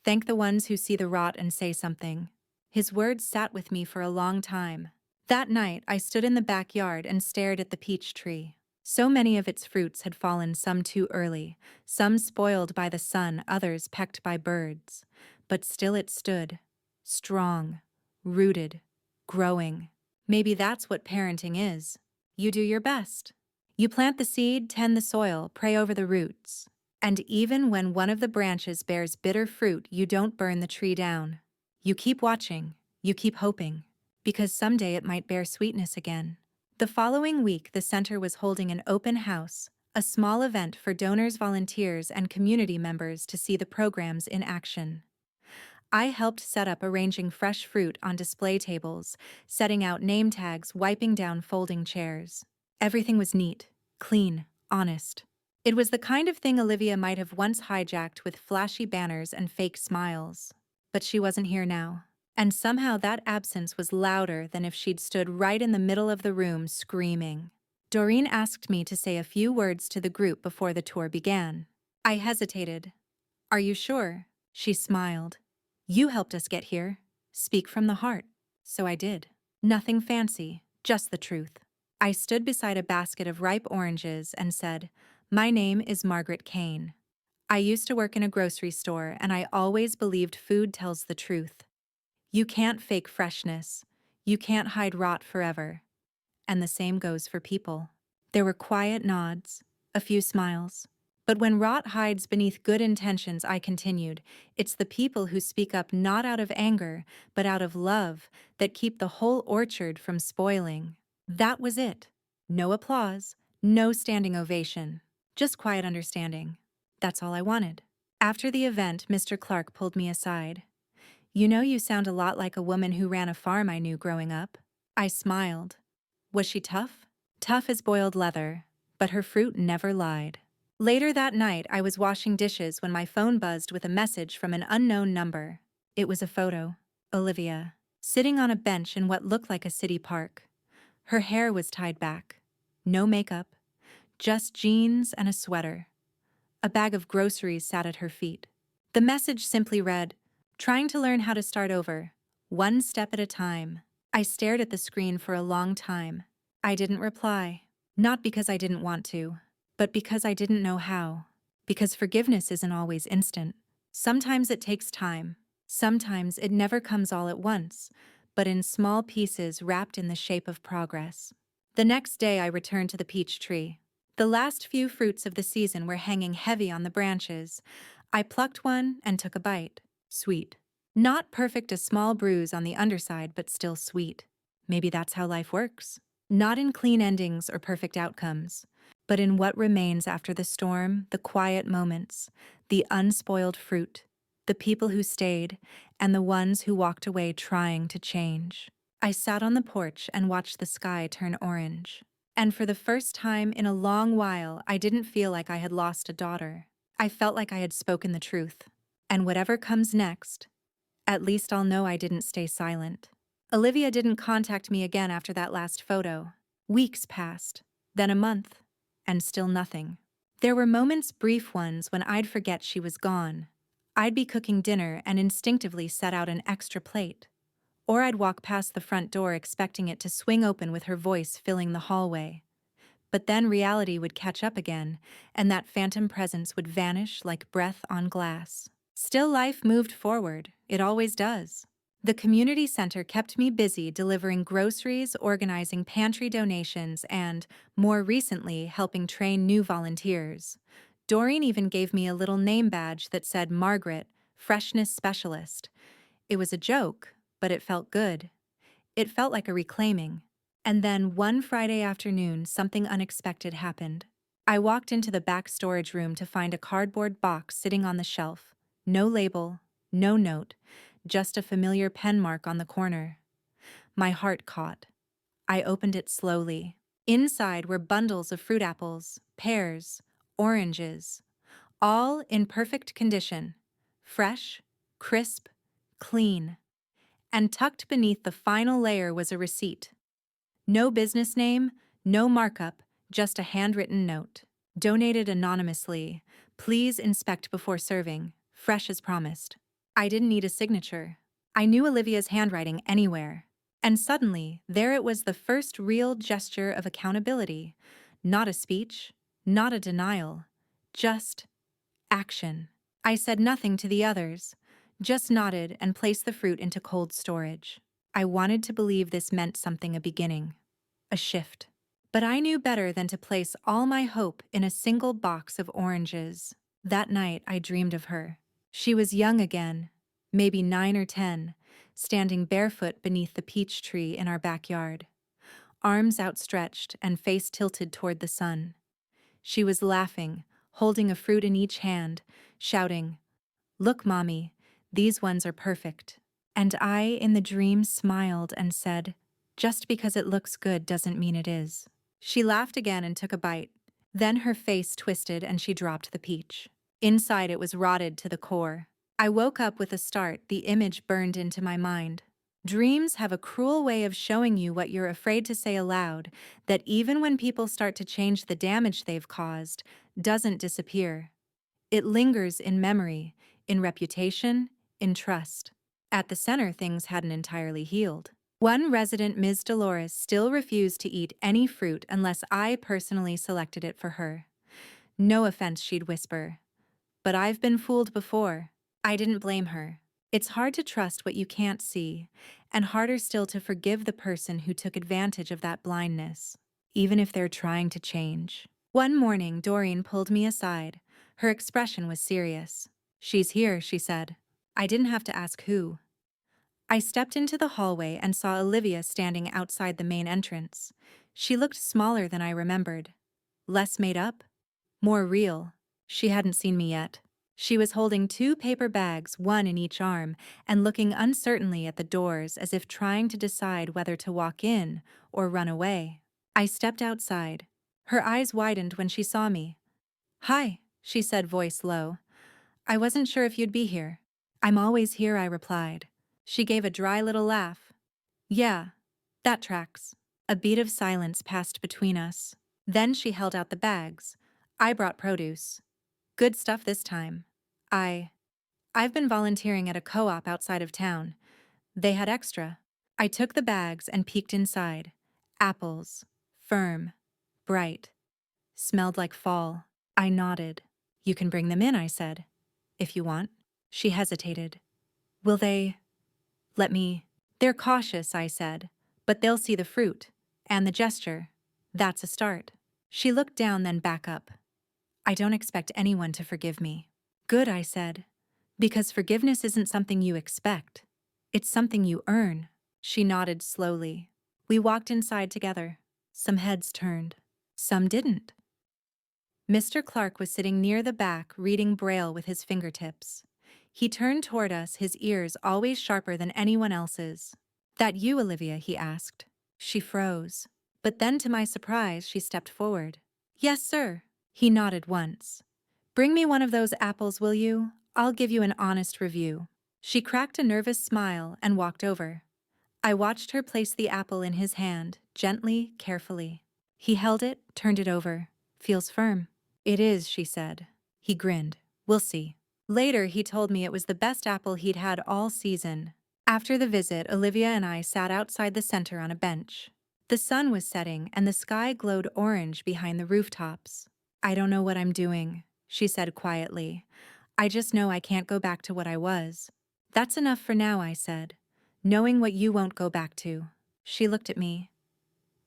Thank the ones who see the rot and say something. His words sat with me for a long time. That night, I stood in the backyard and stared at the peach tree. So many of its fruits had fallen, some too early, some spoiled by the sun, others pecked by birds. But still it stood, strong, rooted, growing. Maybe that's what parenting is. You do your best. You plant the seed, tend the soil, pray over the roots. And even when one of the branches bears bitter fruit, you don't burn the tree down. You keep watching, you keep hoping, because someday it might bear sweetness again. The following week, the center was holding an open house, a small event for donors, volunteers, and community members to see the programs in action. I helped set up arranging fresh fruit on display tables, setting out name tags, wiping down folding chairs. Everything was neat, clean, honest. It was the kind of thing Olivia might have once hijacked with flashy banners and fake smiles. But she wasn't here now. And somehow that absence was louder than if she'd stood right in the middle of the room screaming. Doreen asked me to say a few words to the group before the tour began. I hesitated. Are you sure? She smiled. You helped us get here. Speak from the heart. So I did. Nothing fancy, just the truth. I stood beside a basket of ripe oranges and said, My name is Margaret Kane. I used to work in a grocery store, and I always believed food tells the truth. You can't fake freshness. You can't hide rot forever. And the same goes for people. There were quiet nods, a few smiles. But when rot hides beneath good intentions, I continued, it's the people who speak up not out of anger, but out of love, that keep the whole orchard from spoiling. That was it. No applause, no standing ovation, just quiet understanding. That's all I wanted. After the event, Mr. Clark pulled me aside. You know, you sound a lot like a woman who ran a farm I knew growing up. I smiled. Was she tough? Tough as boiled leather, but her fruit never lied. Later that night, I was washing dishes when my phone buzzed with a message from an unknown number. It was a photo. Olivia, sitting on a bench in what looked like a city park. Her hair was tied back. No makeup, just jeans and a sweater. A bag of groceries sat at her feet. The message simply read, Trying to learn how to start over, one step at a time. I stared at the screen for a long time. I didn't reply, not because I didn't want to, but because I didn't know how. Because forgiveness isn't always instant. Sometimes it takes time. Sometimes it never comes all at once, but in small pieces wrapped in the shape of progress. The next day I returned to the peach tree. The last few fruits of the season were hanging heavy on the branches. I plucked one and took a bite. Sweet. Not perfect, a small bruise on the underside, but still sweet. Maybe that's how life works. Not in clean endings or perfect outcomes, but in what remains after the storm, the quiet moments, the unspoiled fruit, the people who stayed, and the ones who walked away trying to change. I sat on the porch and watched the sky turn orange. And for the first time in a long while, I didn't feel like I had lost a daughter. I felt like I had spoken the truth. And whatever comes next, at least I'll know I didn't stay silent. Olivia didn't contact me again after that last photo. Weeks passed, then a month, and still nothing. There were moments, brief ones, when I'd forget she was gone. I'd be cooking dinner and instinctively set out an extra plate. Or I'd walk past the front door expecting it to swing open with her voice filling the hallway. But then reality would catch up again, and that phantom presence would vanish like breath on glass. Still, life moved forward. It always does. The community center kept me busy delivering groceries, organizing pantry donations, and, more recently, helping train new volunteers. Doreen even gave me a little name badge that said Margaret, Freshness Specialist. It was a joke, but it felt good. It felt like a reclaiming. And then one Friday afternoon, something unexpected happened. I walked into the back storage room to find a cardboard box sitting on the shelf. No label, no note, just a familiar pen mark on the corner. My heart caught. I opened it slowly. Inside were bundles of fruit apples, pears, oranges, all in perfect condition. Fresh, crisp, clean. And tucked beneath the final layer was a receipt. No business name, no markup, just a handwritten note. Donated anonymously. Please inspect before serving. Fresh as promised. I didn't need a signature. I knew Olivia's handwriting anywhere. And suddenly, there it was, the first real gesture of accountability. Not a speech, not a denial, just action. I said nothing to the others, just nodded and placed the fruit into cold storage. I wanted to believe this meant something, a beginning, a shift. But I knew better than to place all my hope in a single box of oranges. That night, I dreamed of her. She was young again, maybe 9 or 10, standing barefoot beneath the peach tree in our backyard, arms outstretched and face tilted toward the sun. She was laughing, holding a fruit in each hand, shouting, "Look, Mommy, these ones are perfect." And I, in the dream, smiled and said, "Just because it looks good doesn't mean it is." She laughed again and took a bite. Then her face twisted and she dropped the peach. Inside it was rotted to the core. I woke up with a start, the image burned into my mind. Dreams have a cruel way of showing you what you're afraid to say aloud, that even when people start to change, the damage they've caused doesn't disappear. It lingers in memory, in reputation, in trust. At the center, things hadn't entirely healed. One resident, Ms. Dolores, still refused to eat any fruit unless I personally selected it for her. "No offense," she'd whisper, "but I've been fooled before." I didn't blame her. It's hard to trust what you can't see, and harder still to forgive the person who took advantage of that blindness, even if they're trying to change. One morning, Doreen pulled me aside. Her expression was serious. "She's here," she said. I didn't have to ask who. I stepped into the hallway and saw Olivia standing outside the main entrance. She looked smaller than I remembered. Less made up, more real. She hadn't seen me yet. She was holding 2 paper bags, one in each arm, and looking uncertainly at the doors as if trying to decide whether to walk in or run away. I stepped outside. Her eyes widened when she saw me. "Hi," she said, voice low. "I wasn't sure if you'd be here." "I'm always here," I replied. She gave a dry little laugh. "Yeah, that tracks." A beat of silence passed between us. Then she held out the bags. "I brought produce. Good stuff this time. I've been volunteering at a co-op outside of town. They had extra." I took the bags and peeked inside. Apples. Firm. Bright. Smelled like fall. I nodded. "You can bring them in," I said. "If you want." She hesitated. "Will they let me?" "They're cautious," I said, "but they'll see the fruit. And the gesture. That's a start." She looked down, then back up. "I don't expect anyone to forgive me." "Good," I said, "because forgiveness isn't something you expect. It's something you earn." She nodded slowly. We walked inside together. Some heads turned. Some didn't. Mr. Clark was sitting near the back, reading Braille with his fingertips. He turned toward us, his ears always sharper than anyone else's. "That you, Olivia?" he asked. She froze. But then, to my surprise, she stepped forward. "Yes, sir." He nodded once. Bring me one of those apples, will you? I'll give you an honest review. She cracked a nervous smile and walked over. I watched her place the apple in his hand, gently, carefully. He held it, turned it over. Feels firm. It is, she said. He grinned. We'll see. Later, he told me it was the best apple he'd had all season. After the visit, Olivia and I sat outside the center on a bench. The sun was setting and the sky glowed orange behind the rooftops. I don't know what I'm doing, she said quietly. I just know I can't go back to what I was. That's enough for now, I said. Knowing what you won't go back to. She looked at me.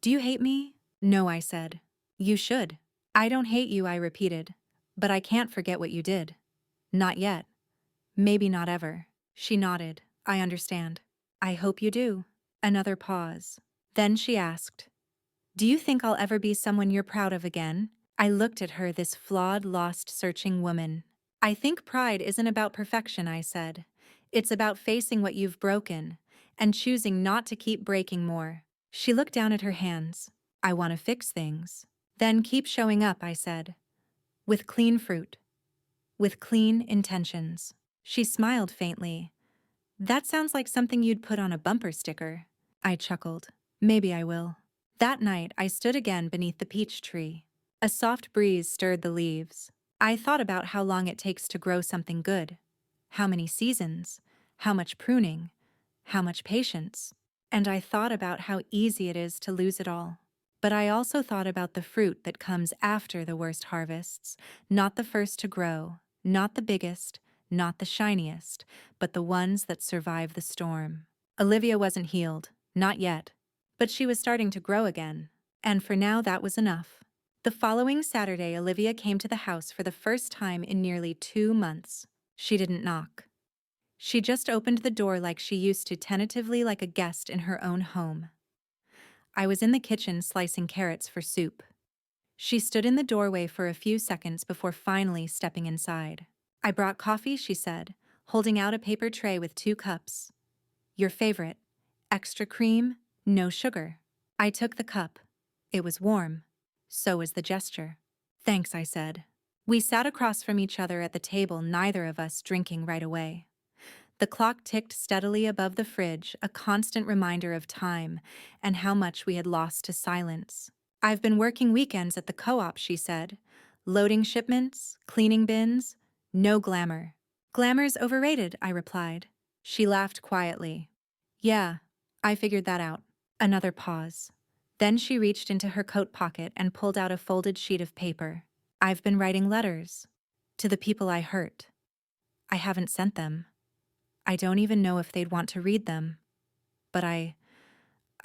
Do you hate me? No, I said. You should. I don't hate you, I repeated. But I can't forget what you did. Not yet. Maybe not ever. She nodded. I understand. I hope you do. Another pause. Then she asked, do you think I'll ever be someone you're proud of again? I looked at her, this flawed, lost, searching woman. I think pride isn't about perfection, I said. It's about facing what you've broken and choosing not to keep breaking more. She looked down at her hands. I want to fix things. Then keep showing up, I said. With clean fruit. With clean intentions. She smiled faintly. That sounds like something you'd put on a bumper sticker. I chuckled. Maybe I will. That night, I stood again beneath the peach tree. A soft breeze stirred the leaves. I thought about how long it takes to grow something good. How many seasons? How much pruning? How much patience? And I thought about how easy it is to lose it all. But I also thought about the fruit that comes after the worst harvests, not the first to grow, not the biggest, not the shiniest, but the ones that survive the storm. Olivia wasn't healed, not yet. But she was starting to grow again. And for now, that was enough. The following Saturday, Olivia came to the house for the first time in nearly 2 months. She didn't knock. She just opened the door like she used to, tentatively, like a guest in her own home. I was in the kitchen slicing carrots for soup. She stood in the doorway for a few seconds before finally stepping inside. I brought coffee, she said, holding out a paper tray with 2 cups. Your favorite. Extra cream, no sugar. I took the cup. It was warm. So was the gesture. Thanks, I said. We sat across from each other at the table, neither of us drinking right away. The clock ticked steadily above the fridge, a constant reminder of time and how much we had lost to silence. I've been working weekends at the co-op, she said. Loading shipments, cleaning bins, no glamour. Glamour's overrated, I replied. She laughed quietly. Yeah, I figured that out. Another pause. Then she reached into her coat pocket and pulled out a folded sheet of paper. I've been writing letters. To the people I hurt. I haven't sent them. I don't even know if they'd want to read them. But I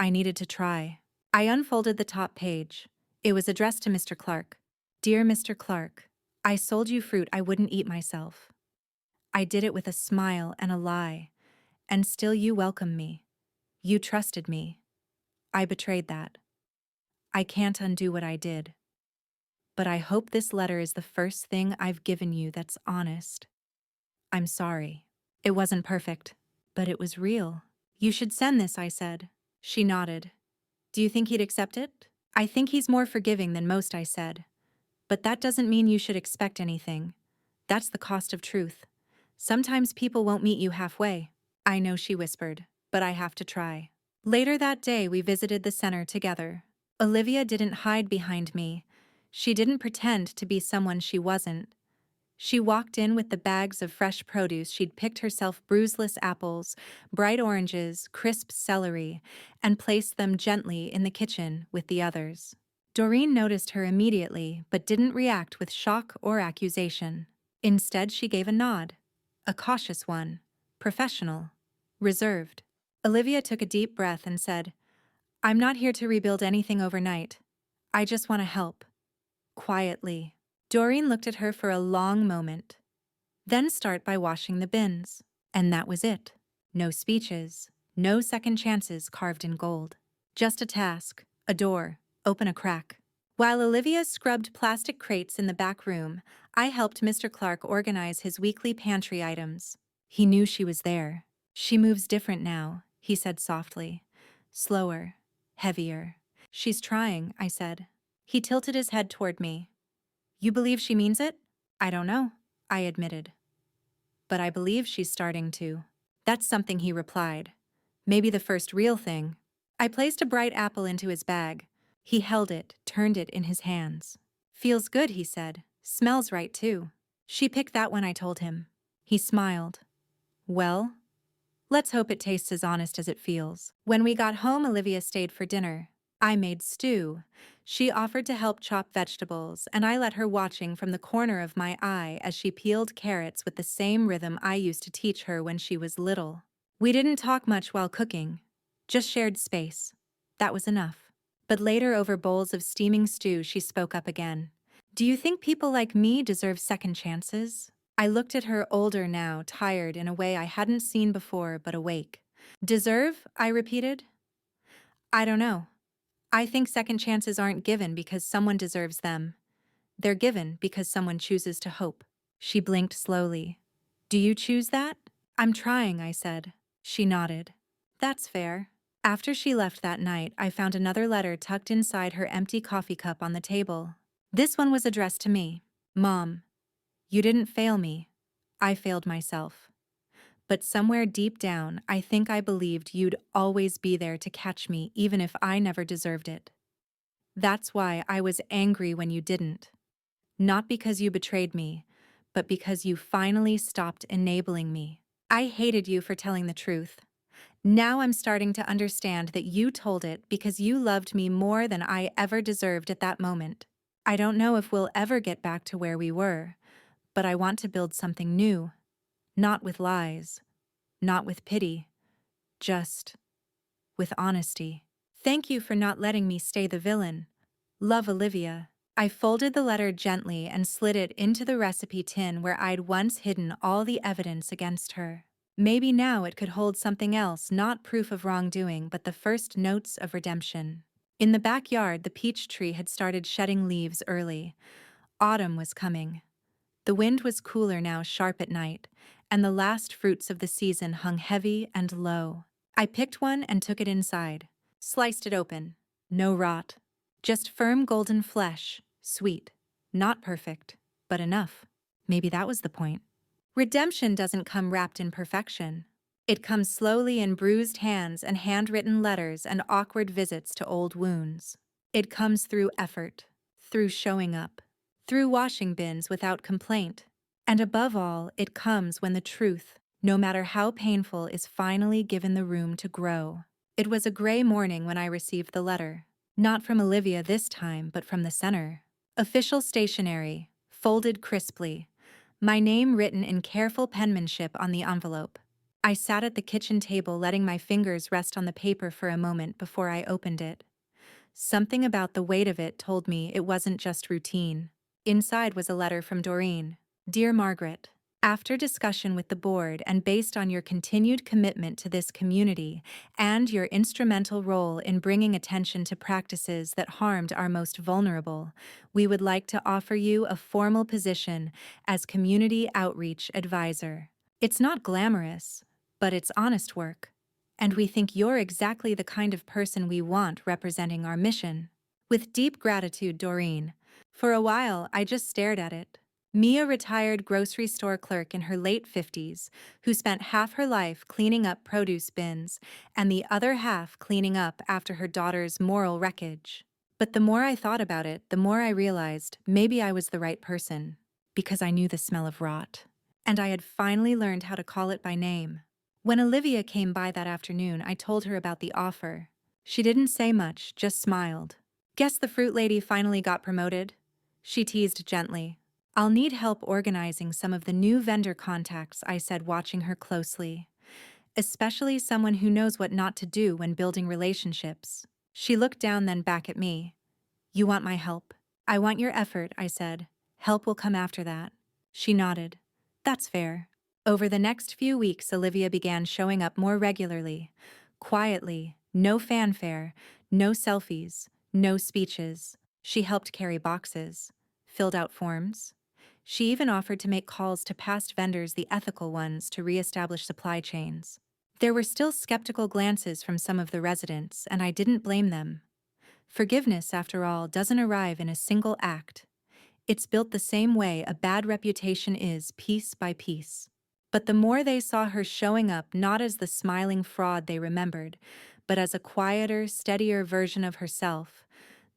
needed to try. I unfolded the top page. It was addressed to Mr. Clark. Dear Mr. Clark, I sold you fruit I wouldn't eat myself. I did it with a smile and a lie. And still you welcomed me. You trusted me. I betrayed that. I can't undo what I did. But I hope this letter is the first thing I've given you that's honest. I'm sorry. It wasn't perfect, but it was real. You should send this, I said. She nodded. Do you think he'd accept it? I think he's more forgiving than most, I said. But that doesn't mean you should expect anything. That's the cost of truth. Sometimes people won't meet you halfway. I know, she whispered, but I have to try. Later that day, we visited the center together. Olivia didn't hide behind me. She didn't pretend to be someone she wasn't. She walked in with the bags of fresh produce she'd picked herself, bruiseless apples, bright oranges, crisp celery, and placed them gently in the kitchen with the others. Doreen noticed her immediately, but didn't react with shock or accusation. Instead, she gave a nod. A cautious one. Professional. Reserved. Olivia took a deep breath and said, I'm not here to rebuild anything overnight. I just want to help. Quietly. Doreen looked at her for a long moment. Then start by washing the bins. And that was it. No speeches, no second chances carved in gold. Just a task, a door, open a crack. While Olivia scrubbed plastic crates in the back room, I helped Mr. Clark organize his weekly pantry items. He knew she was there. She moves different now, he said softly. Slower, heavier. She's trying, I said. He tilted his head toward me. You believe she means it? I don't know, I admitted. But I believe she's starting to. That's something he replied. Maybe the first real thing. I placed a bright apple into his bag. He held it, turned it in his hands. Feels good, he said. Smells right, too. She picked that one, I told him. He smiled. Well, let's hope it tastes as honest as it feels. When we got home, Olivia stayed for dinner. I made stew. She offered to help chop vegetables, and I let her watching from the corner of my eye as she peeled carrots with the same rhythm I used to teach her when she was little. We didn't talk much while cooking, just shared space. That was enough. But later, over bowls of steaming stew, she spoke up again. Do you think people like me deserve second chances? I looked at her, older now, tired in a way I hadn't seen before, but awake. Deserve? I repeated. I don't know. I think second chances aren't given because someone deserves them. They're given because someone chooses to hope. She blinked slowly. Do you choose that? I'm trying, I said. She nodded. That's fair. After she left that night, I found another letter tucked inside her empty coffee cup on the table. This one was addressed to me. Mom, you didn't fail me. I failed myself. But somewhere deep down, I think I believed you'd always be there to catch me even if I never deserved it. That's why I was angry when you didn't. Not because you betrayed me, but because you finally stopped enabling me. I hated you for telling the truth. Now I'm starting to understand that you told it because you loved me more than I ever deserved at that moment. I don't know if we'll ever get back to where we were, but I want to build something new. Not with lies, not with pity, just with honesty. Thank you for not letting me stay the villain. Love, Olivia. I folded the letter gently and slid it into the recipe tin where I'd once hidden all the evidence against her. Maybe now it could hold something else, not proof of wrongdoing, but the first notes of redemption. In the backyard, the peach tree had started shedding leaves early. Autumn was coming. The wind was cooler now, sharp at night, and the last fruits of the season hung heavy and low. I picked one and took it inside, sliced it open. No rot. Just firm golden flesh, sweet. Not perfect, but enough. Maybe that was the point. Redemption doesn't come wrapped in perfection. It comes slowly in bruised hands and handwritten letters and awkward visits to old wounds. It comes through effort, through showing up, through washing bins without complaint. And above all, it comes when the truth, no matter how painful, is finally given the room to grow. It was a gray morning when I received the letter. Not from Olivia this time, but from the center. Official stationery, folded crisply. My name written in careful penmanship on the envelope. I sat at the kitchen table, letting my fingers rest on the paper for a moment before I opened it. Something about the weight of it told me it wasn't just routine. Inside was a letter from Doreen. Dear Margaret, after discussion with the board and based on your continued commitment to this community and your instrumental role in bringing attention to practices that harmed our most vulnerable, we would like to offer you a formal position as Community Outreach Advisor. It's not glamorous, but it's honest work. And we think you're exactly the kind of person we want representing our mission. With deep gratitude, Doreen. For a while, I just stared at it. Me, a retired grocery store clerk in her late 50s, who spent half her life cleaning up produce bins and the other half cleaning up after her daughter's moral wreckage. But the more I thought about it, the more I realized maybe I was the right person, because I knew the smell of rot. And I had finally learned how to call it by name. When Olivia came by that afternoon, I told her about the offer. She didn't say much, just smiled. Guess the fruit lady finally got promoted? She teased gently. I'll need help organizing some of the new vendor contacts, I said, watching her closely. Especially someone who knows what not to do when building relationships. She looked down, then back at me. You want my help? I want your effort, I said. Help will come after that. She nodded. That's fair. Over the next few weeks, Olivia began showing up more regularly. Quietly, no fanfare, no selfies, no speeches. She helped carry boxes, filled out forms. She even offered to make calls to past vendors, the ethical ones, to reestablish supply chains. There were still skeptical glances from some of the residents, and I didn't blame them. Forgiveness, after all, doesn't arrive in a single act. It's built the same way a bad reputation is, piece by piece. But the more they saw her showing up not as the smiling fraud they remembered, but as a quieter, steadier version of herself,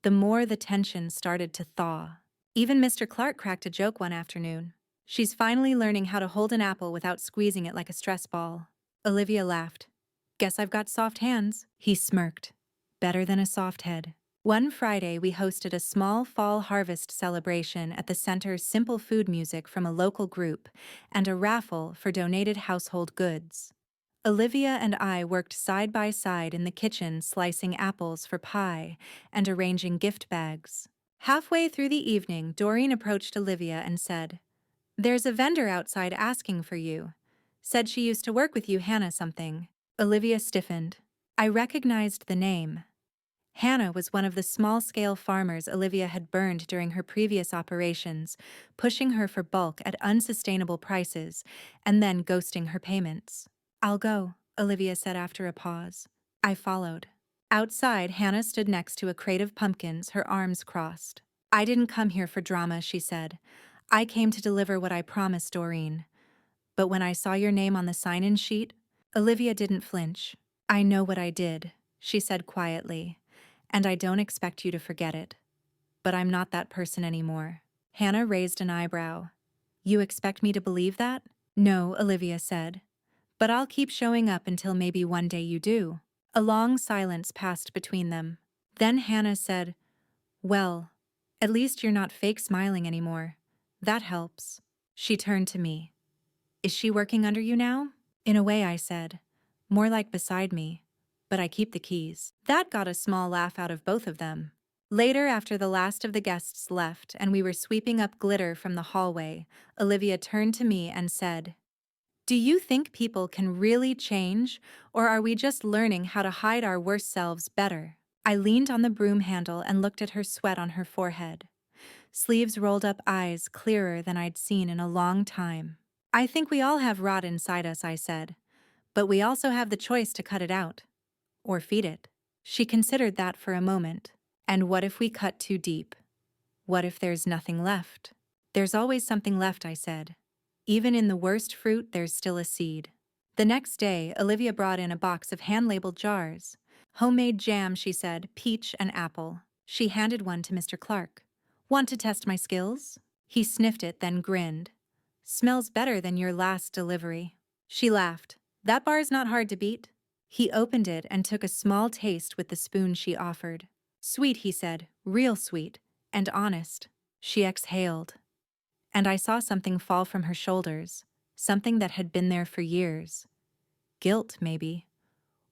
the more the tension started to thaw. Even Mr. Clark cracked a joke one afternoon. "She's finally learning how to hold an apple without squeezing it like a stress ball." Olivia laughed. "Guess I've got soft hands." He smirked. "Better than a soft head." One Friday, we hosted a small fall harvest celebration at the center's simple food music from a local group and a raffle for donated household goods. Olivia and I worked side by side in the kitchen slicing apples for pie and arranging gift bags. Halfway through the evening, Doreen approached Olivia and said, "There's a vendor outside asking for you. Said she used to work with you, Hannah something." Olivia stiffened. I recognized the name. Hannah was one of the small-scale farmers Olivia had burned during her previous operations, pushing her for bulk at unsustainable prices and then ghosting her payments. "I'll go," Olivia said after a pause. I followed. Outside, Hannah stood next to a crate of pumpkins, her arms crossed. "I didn't come here for drama," she said. "I came to deliver what I promised, Doreen. But when I saw your name on the sign-in sheet..." Olivia didn't flinch. "I know what I did," she said quietly, "and I don't expect you to forget it. But I'm not that person anymore." Hannah raised an eyebrow. "You expect me to believe that?" "No," Olivia said. "But I'll keep showing up until maybe one day you do." A long silence passed between them. Then Hannah said, "Well, at least you're not fake smiling anymore. That helps." She turned to me. "Is she working under you now?" "In a way," I said. "More like beside me. But I keep the keys." That got a small laugh out of both of them. Later, after the last of the guests left and we were sweeping up glitter from the hallway, Olivia turned to me and said, "Do you think people can really change, or are we just learning how to hide our worst selves better?" I leaned on the broom handle and looked at her sweat on her forehead. Sleeves rolled up, eyes clearer than I'd seen in a long time. "I think we all have rot inside us," I said. "But we also have the choice to cut it out. Or feed it." She considered that for a moment. "And what if we cut too deep? What if there's nothing left?" "There's always something left," I said. "Even in the worst fruit, there's still a seed." The next day, Olivia brought in a box of hand-labeled jars. "Homemade jam," she said, "peach and apple." She handed one to Mr. Clark. "Want to test my skills?" He sniffed it, then grinned. "Smells better than your last delivery." She laughed. "That bar's not hard to beat." He opened it and took a small taste with the spoon she offered. "Sweet," he said, "real sweet, and honest." She exhaled. And I saw something fall from her shoulders, something that had been there for years. Guilt, maybe.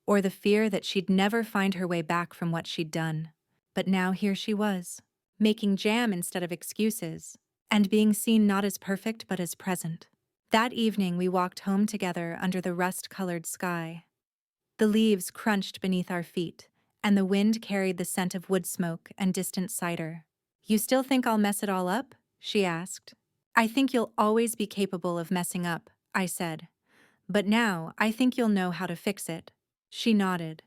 Or the fear that she'd never find her way back from what she'd done. But now here she was, making jam instead of excuses, and being seen not as perfect but as present. That evening we walked home together under the rust-colored sky. The leaves crunched beneath our feet, and the wind carried the scent of wood smoke and distant cider. "You still think I'll mess it all up?" she asked. "I think you'll always be capable of messing up," I said. "But now I think you'll know how to fix it." She nodded.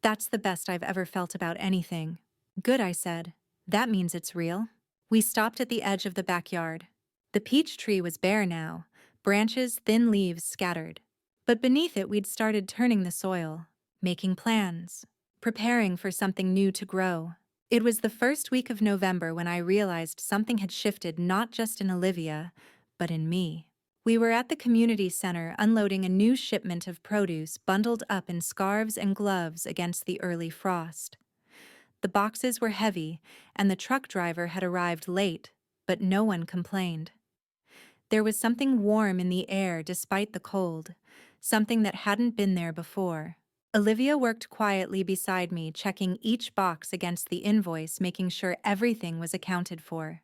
"That's the best I've ever felt about anything." "Good," I said. "That means it's real." We stopped at the edge of the backyard. The peach tree was bare now, branches, thin leaves scattered. But beneath it we'd started turning the soil, making plans, preparing for something new to grow. It was the first week of November when I realized something had shifted not just in Olivia, but in me. We were at the community center unloading a new shipment of produce bundled up in scarves and gloves against the early frost. The boxes were heavy, and the truck driver had arrived late, but no one complained. There was something warm in the air despite the cold, something that hadn't been there before. Olivia worked quietly beside me, checking each box against the invoice, making sure everything was accounted for.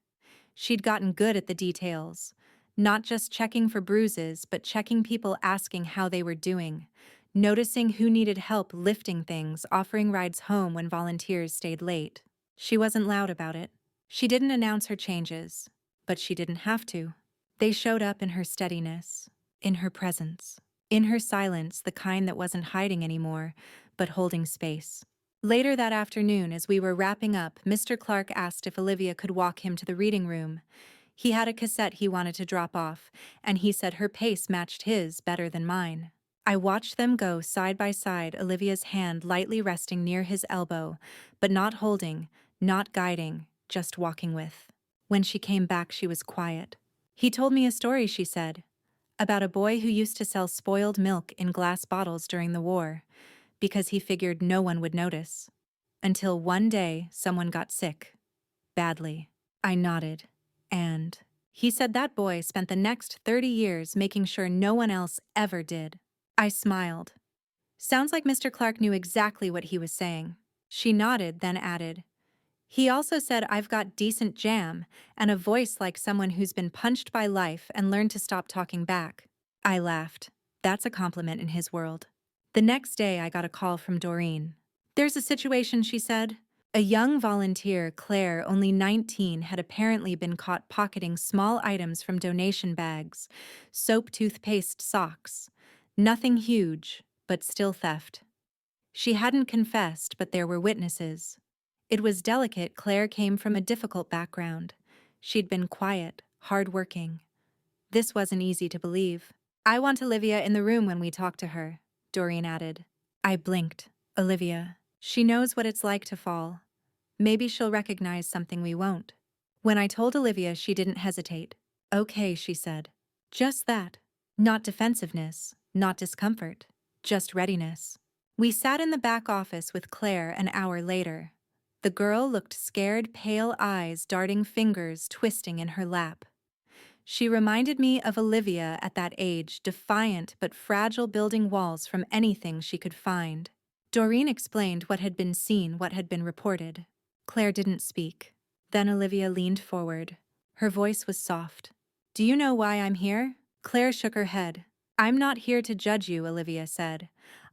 She'd gotten good at the details, not just checking for bruises, but checking people asking how they were doing, noticing who needed help lifting things, offering rides home when volunteers stayed late. She wasn't loud about it. She didn't announce her changes, but she didn't have to. They showed up in her steadiness, in her presence, in her silence, the kind that wasn't hiding anymore, but holding space. Later that afternoon, as we were wrapping up, Mr. Clark asked if Olivia could walk him to the reading room. He had a cassette he wanted to drop off, and he said her pace matched his better than mine. I watched them go side by side, Olivia's hand lightly resting near his elbow, but not holding, not guiding, just walking with. When she came back, she was quiet. He told me a story, she said, about a boy who used to sell spoiled milk in glass bottles during the war, because he figured no one would notice. Until one day, someone got sick. Badly. I nodded. And he said that boy spent the next 30 years making sure no one else ever did. I smiled. Sounds like Mr. Clark knew exactly what he was saying. She nodded, then added, he also said I've got decent jam and a voice like someone who's been punched by life and learned to stop talking back. I laughed. That's a compliment in his world. The next day, I got a call from Doreen. There's a situation, she said. A young volunteer, Claire, only 19, had apparently been caught pocketing small items from donation bags, soap, toothpaste, socks. Nothing huge, but still theft. She hadn't confessed, but there were witnesses. It was delicate. Claire came from a difficult background. She'd been quiet, hard-working. This wasn't easy to believe. I want Olivia in the room when we talk to her, Doreen added. I blinked. Olivia. She knows what it's like to fall. Maybe she'll recognize something we won't. When I told Olivia, she didn't hesitate. Okay, she said. Just that. Not defensiveness, not discomfort, just readiness. We sat in the back office with Claire an hour later. The girl looked scared, pale eyes darting, fingers twisting in her lap. She reminded me of Olivia at that age, defiant but fragile, building walls from anything she could find. Doreen explained what had been seen, what had been reported. Claire didn't speak. Then Olivia leaned forward. Her voice was soft. Do you know why I'm here? Claire shook her head. I'm not here to judge you, Olivia said.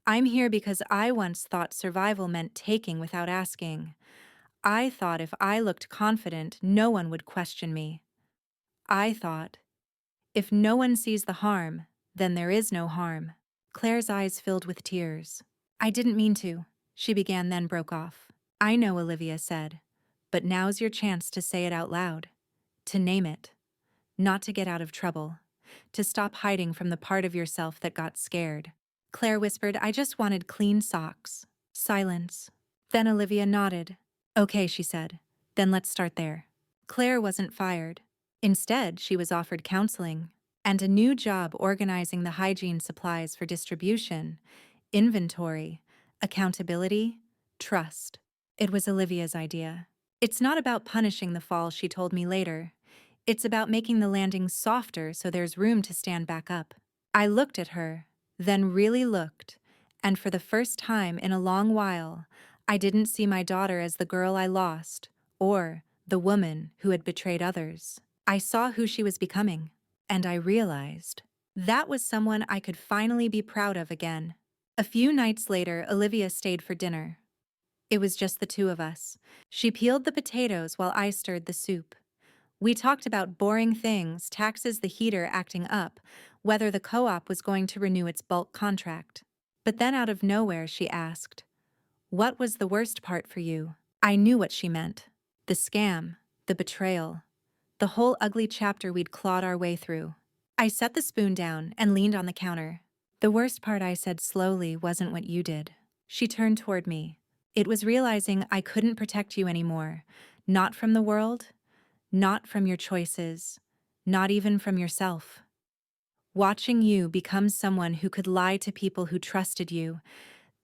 I'm here because I once thought survival meant taking without asking. I thought if I looked confident, no one would question me. I thought, if no one sees the harm, then there is no harm. Claire's eyes filled with tears. I didn't mean to, she began, then broke off. I know, Olivia said, but now's your chance to say it out loud. To name it. Not to get out of trouble. To stop hiding from the part of yourself that got scared. Claire whispered, I just wanted clean socks. Silence. Then Olivia nodded. Okay, she said. Then let's start there. Claire wasn't fired. Instead, she was offered counseling and a new job organizing the hygiene supplies for distribution, inventory, accountability, trust. It was Olivia's idea. It's not about punishing the fall, she told me later. It's about making the landing softer so there's room to stand back up. I looked at her, then really looked, and for the first time in a long while, I didn't see my daughter as the girl I lost, or the woman who had betrayed others. I saw who she was becoming, and I realized that was someone I could finally be proud of again. A few nights later, Olivia stayed for dinner. It was just the two of us. She peeled the potatoes while I stirred the soup. We talked about boring things, taxes, the heater acting up, whether the co-op was going to renew its bulk contract. But then out of nowhere, she asked, what was the worst part for you? I knew what she meant. The scam, the betrayal, the whole ugly chapter we'd clawed our way through. I set the spoon down and leaned on the counter. The worst part, I said slowly, wasn't what you did. She turned toward me. It was realizing I couldn't protect you anymore. Not from the world, not from your choices, not even from yourself. Watching you become someone who could lie to people who trusted you,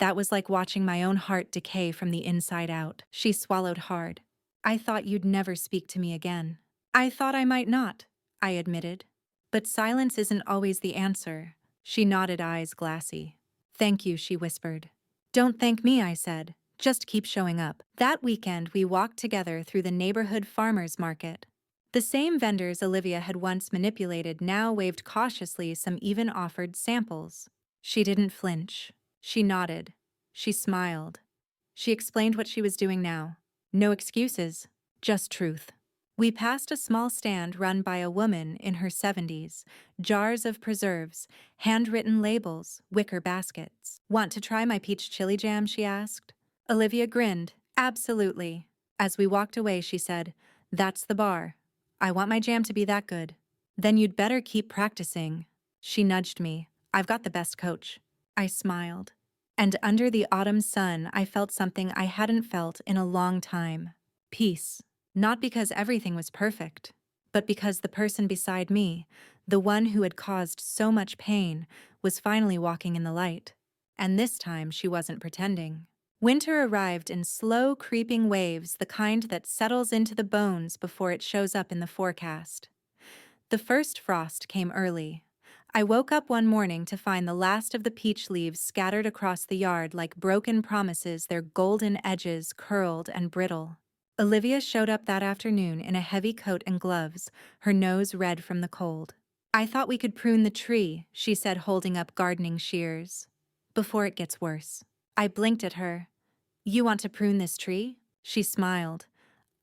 that was like watching my own heart decay from the inside out. She swallowed hard. I thought you'd never speak to me again. I thought I might not, I admitted. But silence isn't always the answer. She nodded, eyes glassy. Thank you, she whispered. Don't thank me, I said. Just keep showing up. That weekend, we walked together through the neighborhood farmers market. The same vendors Olivia had once manipulated now waved cautiously, some even offered samples. She didn't flinch. She nodded. She smiled. She explained what she was doing now. No excuses, just truth. We passed a small stand run by a woman in her 70s, jars of preserves, handwritten labels, wicker baskets. Want to try my peach chili jam, she asked. Olivia grinned. Absolutely. As we walked away, she said, "That's the bar. I want my jam to be that good." "Then you'd better keep practicing." She nudged me. "I've got the best coach." I smiled. And under the autumn sun, I felt something I hadn't felt in a long time. Peace. Not because everything was perfect, but because the person beside me, the one who had caused so much pain, was finally walking in the light. And this time she wasn't pretending. Winter arrived in slow, creeping waves, the kind that settles into the bones before it shows up in the forecast. The first frost came early. I woke up one morning to find the last of the peach leaves scattered across the yard like broken promises, their golden edges curled and brittle. Olivia showed up that afternoon in a heavy coat and gloves, her nose red from the cold. "I thought we could prune the tree," she said, holding up gardening shears. "Before it gets worse." I blinked at her. "You want to prune this tree?" She smiled.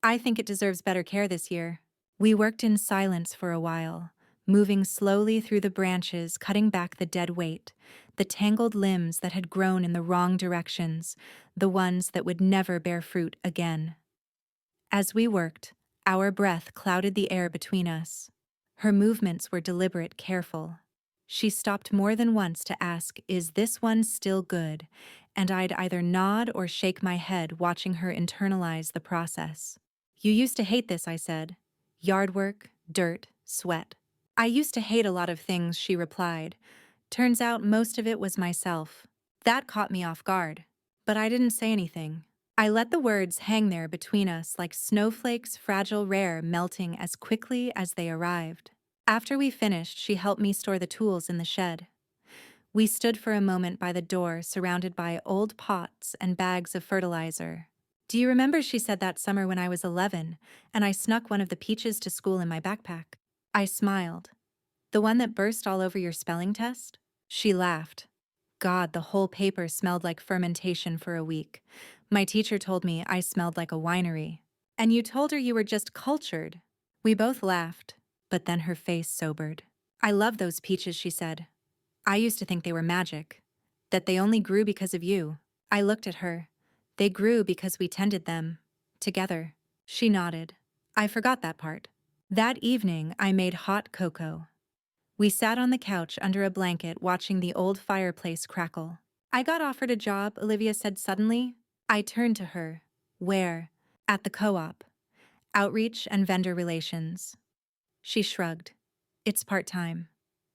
"I think it deserves better care this year." We worked in silence for a while, moving slowly through the branches, cutting back the dead weight, the tangled limbs that had grown in the wrong directions, the ones that would never bear fruit again. As we worked, our breath clouded the air between us. Her movements were deliberate, careful. She stopped more than once to ask, "Is this one still good?" And I'd either nod or shake my head, watching her internalize the process. "You used to hate this," I said. "Yard work, dirt, sweat." "I used to hate a lot of things," she replied. "Turns out most of it was myself." That caught me off guard. But I didn't say anything. I let the words hang there between us like snowflakes, fragile, rare, melting as quickly as they arrived. After we finished, she helped me store the tools in the shed. We stood for a moment by the door, surrounded by old pots and bags of fertilizer. "Do you remember," she said, "that summer when I was 11, and I snuck one of the peaches to school in my backpack?" I smiled. "The one that burst all over your spelling test?" She laughed. "God, the whole paper smelled like fermentation for a week. My teacher told me I smelled like a winery." "And you told her you were just cultured." We both laughed, but then her face sobered. "I love those peaches," she said. "I used to think they were magic, that they only grew because of you." I looked at her. "They grew because we tended them. Together." She nodded. "I forgot that part." That evening, I made hot cocoa. We sat on the couch under a blanket, watching the old fireplace crackle. "I got offered a job," Olivia said suddenly. I turned to her. "Where?" "At the co-op. Outreach and vendor relations." She shrugged. "It's part-time.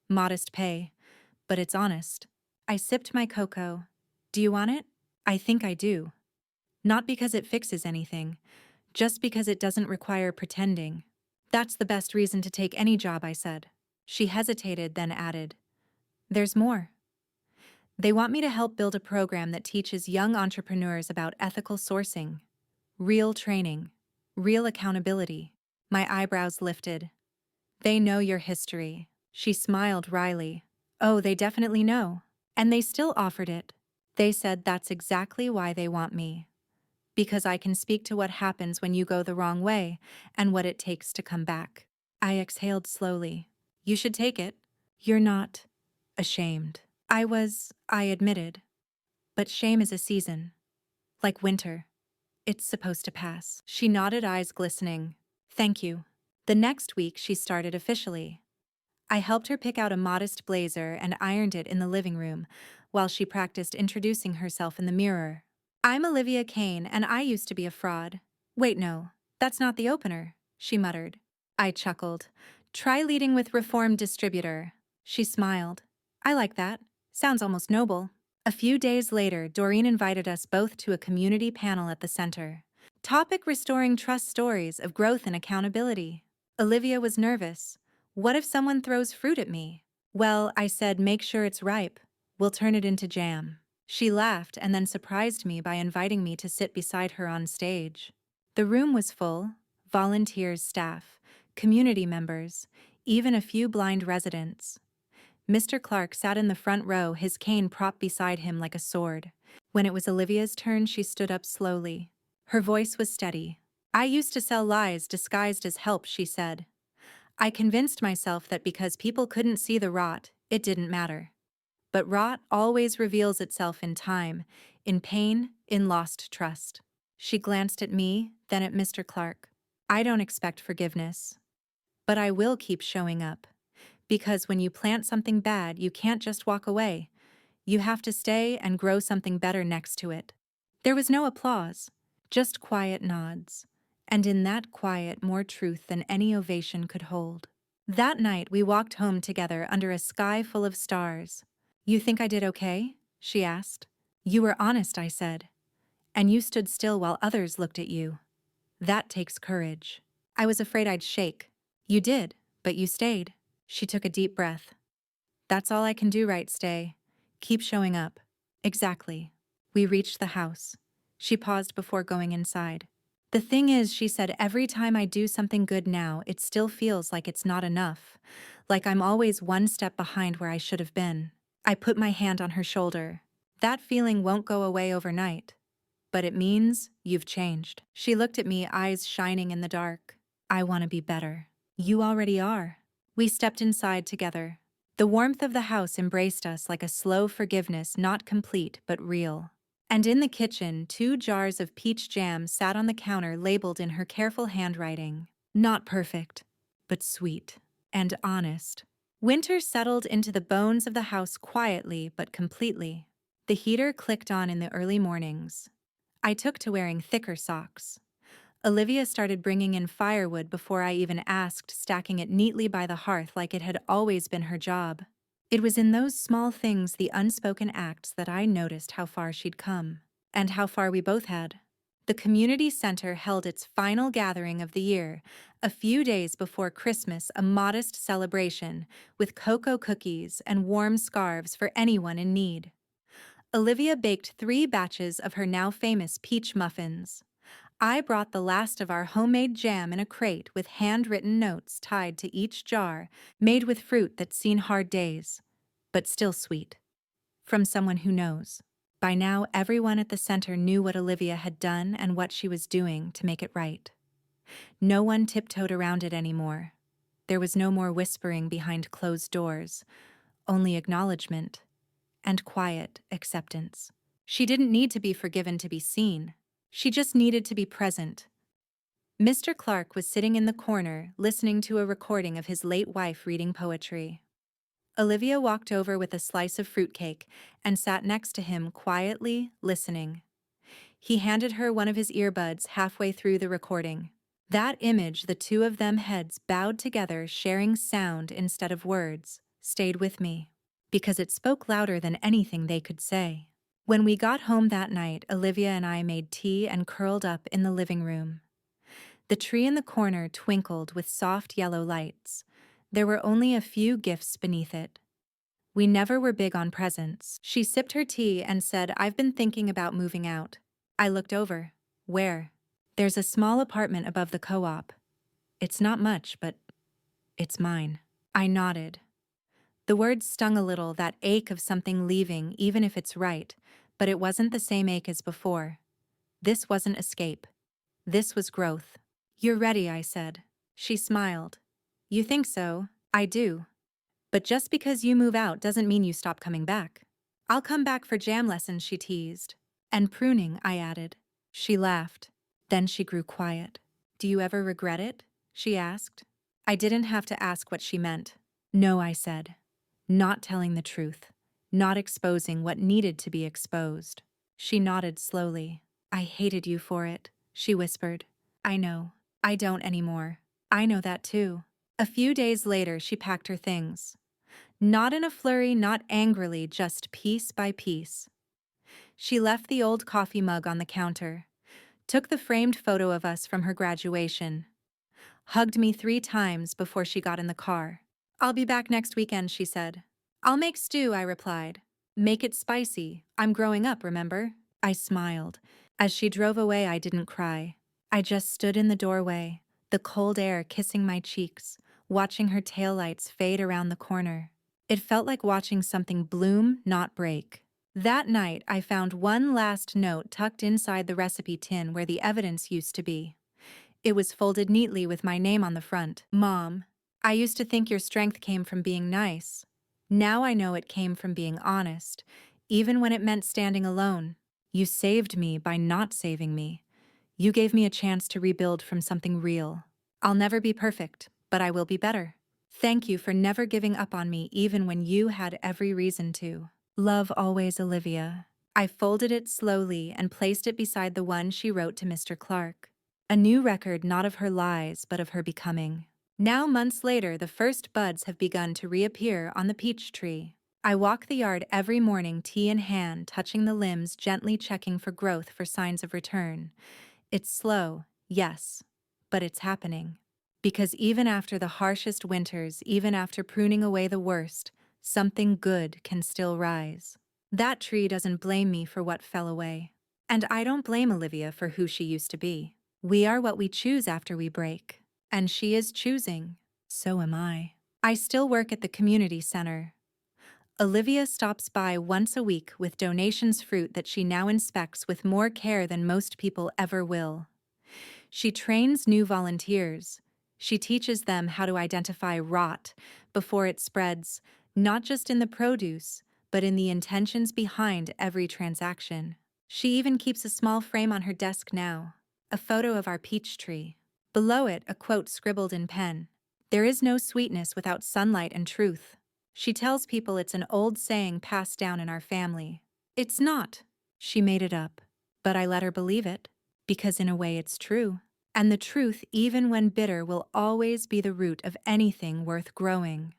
Modest pay. But it's honest." I sipped my cocoa. "Do you want it?" "I think I do. Not because it fixes anything, just because it doesn't require pretending." "That's the best reason to take any job," I said. She hesitated, then added, "There's more. They want me to help build a program that teaches young entrepreneurs about ethical sourcing, real training, real accountability." My eyebrows lifted. "They know your history." She smiled wryly. "Oh, they definitely know. And they still offered it. They said that's exactly why they want me. Because I can speak to what happens when you go the wrong way and what it takes to come back." I exhaled slowly. "You should take it. You're not ashamed." I admitted. "But shame is a season. Like winter. It's supposed to pass." She nodded, eyes glistening. "Thank you." The next week, she started officially. I helped her pick out a modest blazer and ironed it in the living room, while she practiced introducing herself in the mirror. "I'm Olivia Kane, and I used to be a fraud." "Wait, no, that's not the opener," she muttered. I chuckled. "Try leading with reformed distributor." She smiled. "I like that. Sounds almost noble." A few days later, Doreen invited us both to a community panel at the center. Topic: restoring trust stories of growth and accountability. Olivia was nervous. "What if someone throws fruit at me?" "Well," I said, "make sure it's ripe. We'll turn it into jam." She laughed and then surprised me by inviting me to sit beside her on stage. The room was full: volunteers, staff, community members, even a few blind residents. Mr. Clark sat in the front row, his cane propped beside him like a sword. When it was Olivia's turn, she stood up slowly. Her voice was steady. "I used to sell lies disguised as help," she said. "I convinced myself that because people couldn't see the rot, it didn't matter. But rot always reveals itself in time, in pain, in lost trust. She glanced at me, then at Mr. Clark. I don't expect forgiveness, but I will keep showing up. Because when you plant something bad, you can't just walk away. You have to stay and grow something better next to it. There was no applause, just quiet nods. And in that quiet, more truth than any ovation could hold. That night, we walked home together under a sky full of stars. "You think I did okay?" she asked. "You were honest," I said. "And you stood still while others looked at you. That takes courage." I was afraid I'd shake. "You did, but you stayed." She took a deep breath. "That's all I can do, right? Stay. Keep showing up." "Exactly." We reached the house. She paused before going inside. "The thing is," she said, "every time I do something good now, it still feels like it's not enough. Like I'm always one step behind where I should have been." I put my hand on her shoulder. "That feeling won't go away overnight. But it means you've changed." She looked at me, eyes shining in the dark. "I want to be better." "You already are." We stepped inside together. The warmth of the house embraced us like a slow forgiveness, not complete but real. And in the kitchen, 2 jars of peach jam sat on the counter, labeled in her careful handwriting. Not perfect, but sweet and honest. Winter settled into the bones of the house quietly but completely. The heater clicked on in the early mornings. I took to wearing thicker socks. Olivia started bringing in firewood before I even asked, stacking it neatly by the hearth like it had always been her job. It was in those small things, the unspoken acts, that I noticed how far she'd come. And how far we both had. The community center held its final gathering of the year, a few days before Christmas, a modest celebration with cocoa cookies and warm scarves for anyone in need. Olivia baked 3 batches of her now famous peach muffins. I brought the last of our homemade jam in a crate with handwritten notes tied to each jar, made with fruit that's seen hard days, but still sweet. From someone who knows. By now, everyone at the center knew what Olivia had done and what she was doing to make it right. No one tiptoed around it anymore. There was no more whispering behind closed doors, only acknowledgement and quiet acceptance. She didn't need to be forgiven to be seen. She just needed to be present. Mr. Clark was sitting in the corner, listening to a recording of his late wife reading poetry. Olivia walked over with a slice of fruitcake and sat next to him, quietly listening. He handed her one of his earbuds halfway through the recording. That image, the 2 of them, heads bowed together, sharing sound instead of words, stayed with me, because it spoke louder than anything they could say. When we got home that night, Olivia and I made tea and curled up in the living room. The tree in the corner twinkled with soft yellow lights. There were only a few gifts beneath it. We never were big on presents. She sipped her tea and said, "I've been thinking about moving out." I looked over. "Where?" "There's a small apartment above the co-op. It's not much, but it's mine." I nodded. The words stung a little, that ache of something leaving, even if it's right, but it wasn't the same ache as before. This wasn't escape. This was growth. "You're ready," I said. She smiled. "You think so?" "I do. But just because you move out doesn't mean you stop coming back." "I'll come back for jam lessons," she teased. "And pruning," I added. She laughed. Then she grew quiet. "Do you ever regret it?" she asked. I didn't have to ask what she meant. "No," I said. Not telling the truth. Not exposing what needed to be exposed. She nodded slowly. "I hated you for it," she whispered. "I know. I don't anymore." "I know that too." A few days later, she packed her things. Not in a flurry, not angrily, just piece by piece. She left the old coffee mug on the counter, took the framed photo of us from her graduation, hugged me 3 times before she got in the car. "I'll be back next weekend," she said. "I'll make stew," I replied. "Make it spicy. I'm growing up, remember?" I smiled. As she drove away, I didn't cry. I just stood in the doorway, the cold air kissing my cheeks, watching her taillights fade around the corner. It felt like watching something bloom, not break. That night, I found one last note tucked inside the recipe tin where the evidence used to be. It was folded neatly with my name on the front. "Mom, I used to think your strength came from being nice. Now I know it came from being honest, even when it meant standing alone." You saved me by not saving me. You gave me a chance to rebuild from something real. I'll never be perfect, but I will be better. Thank you for never giving up on me even when you had every reason to. Love always, Olivia. I folded it slowly and placed it beside the one she wrote to Mr. Clark. A new record not of her lies but of her becoming. Now, months later, the first buds have begun to reappear on the peach tree. I walk the yard every morning, tea in hand, touching the limbs, gently checking for growth, for signs of return. It's slow, yes, but it's happening. Because even after the harshest winters, even after pruning away the worst, something good can still rise. That tree doesn't blame me for what fell away. And I don't blame Olivia for who she used to be. We are what we choose after we break. And she is choosing. So am I. I still work at the community center. Olivia stops by once a week with donations, fruit that she now inspects with more care than most people ever will. She trains new volunteers. She teaches them how to identify rot before it spreads, not just in the produce, but in the intentions behind every transaction. She even keeps a small frame on her desk now, a photo of our peach tree. Below it, a quote scribbled in pen. There is no sweetness without sunlight and truth. She tells people it's an old saying passed down in our family. It's not. She made it up. But I let her believe it, because in a way it's true. And the truth, even when bitter, will always be the root of anything worth growing.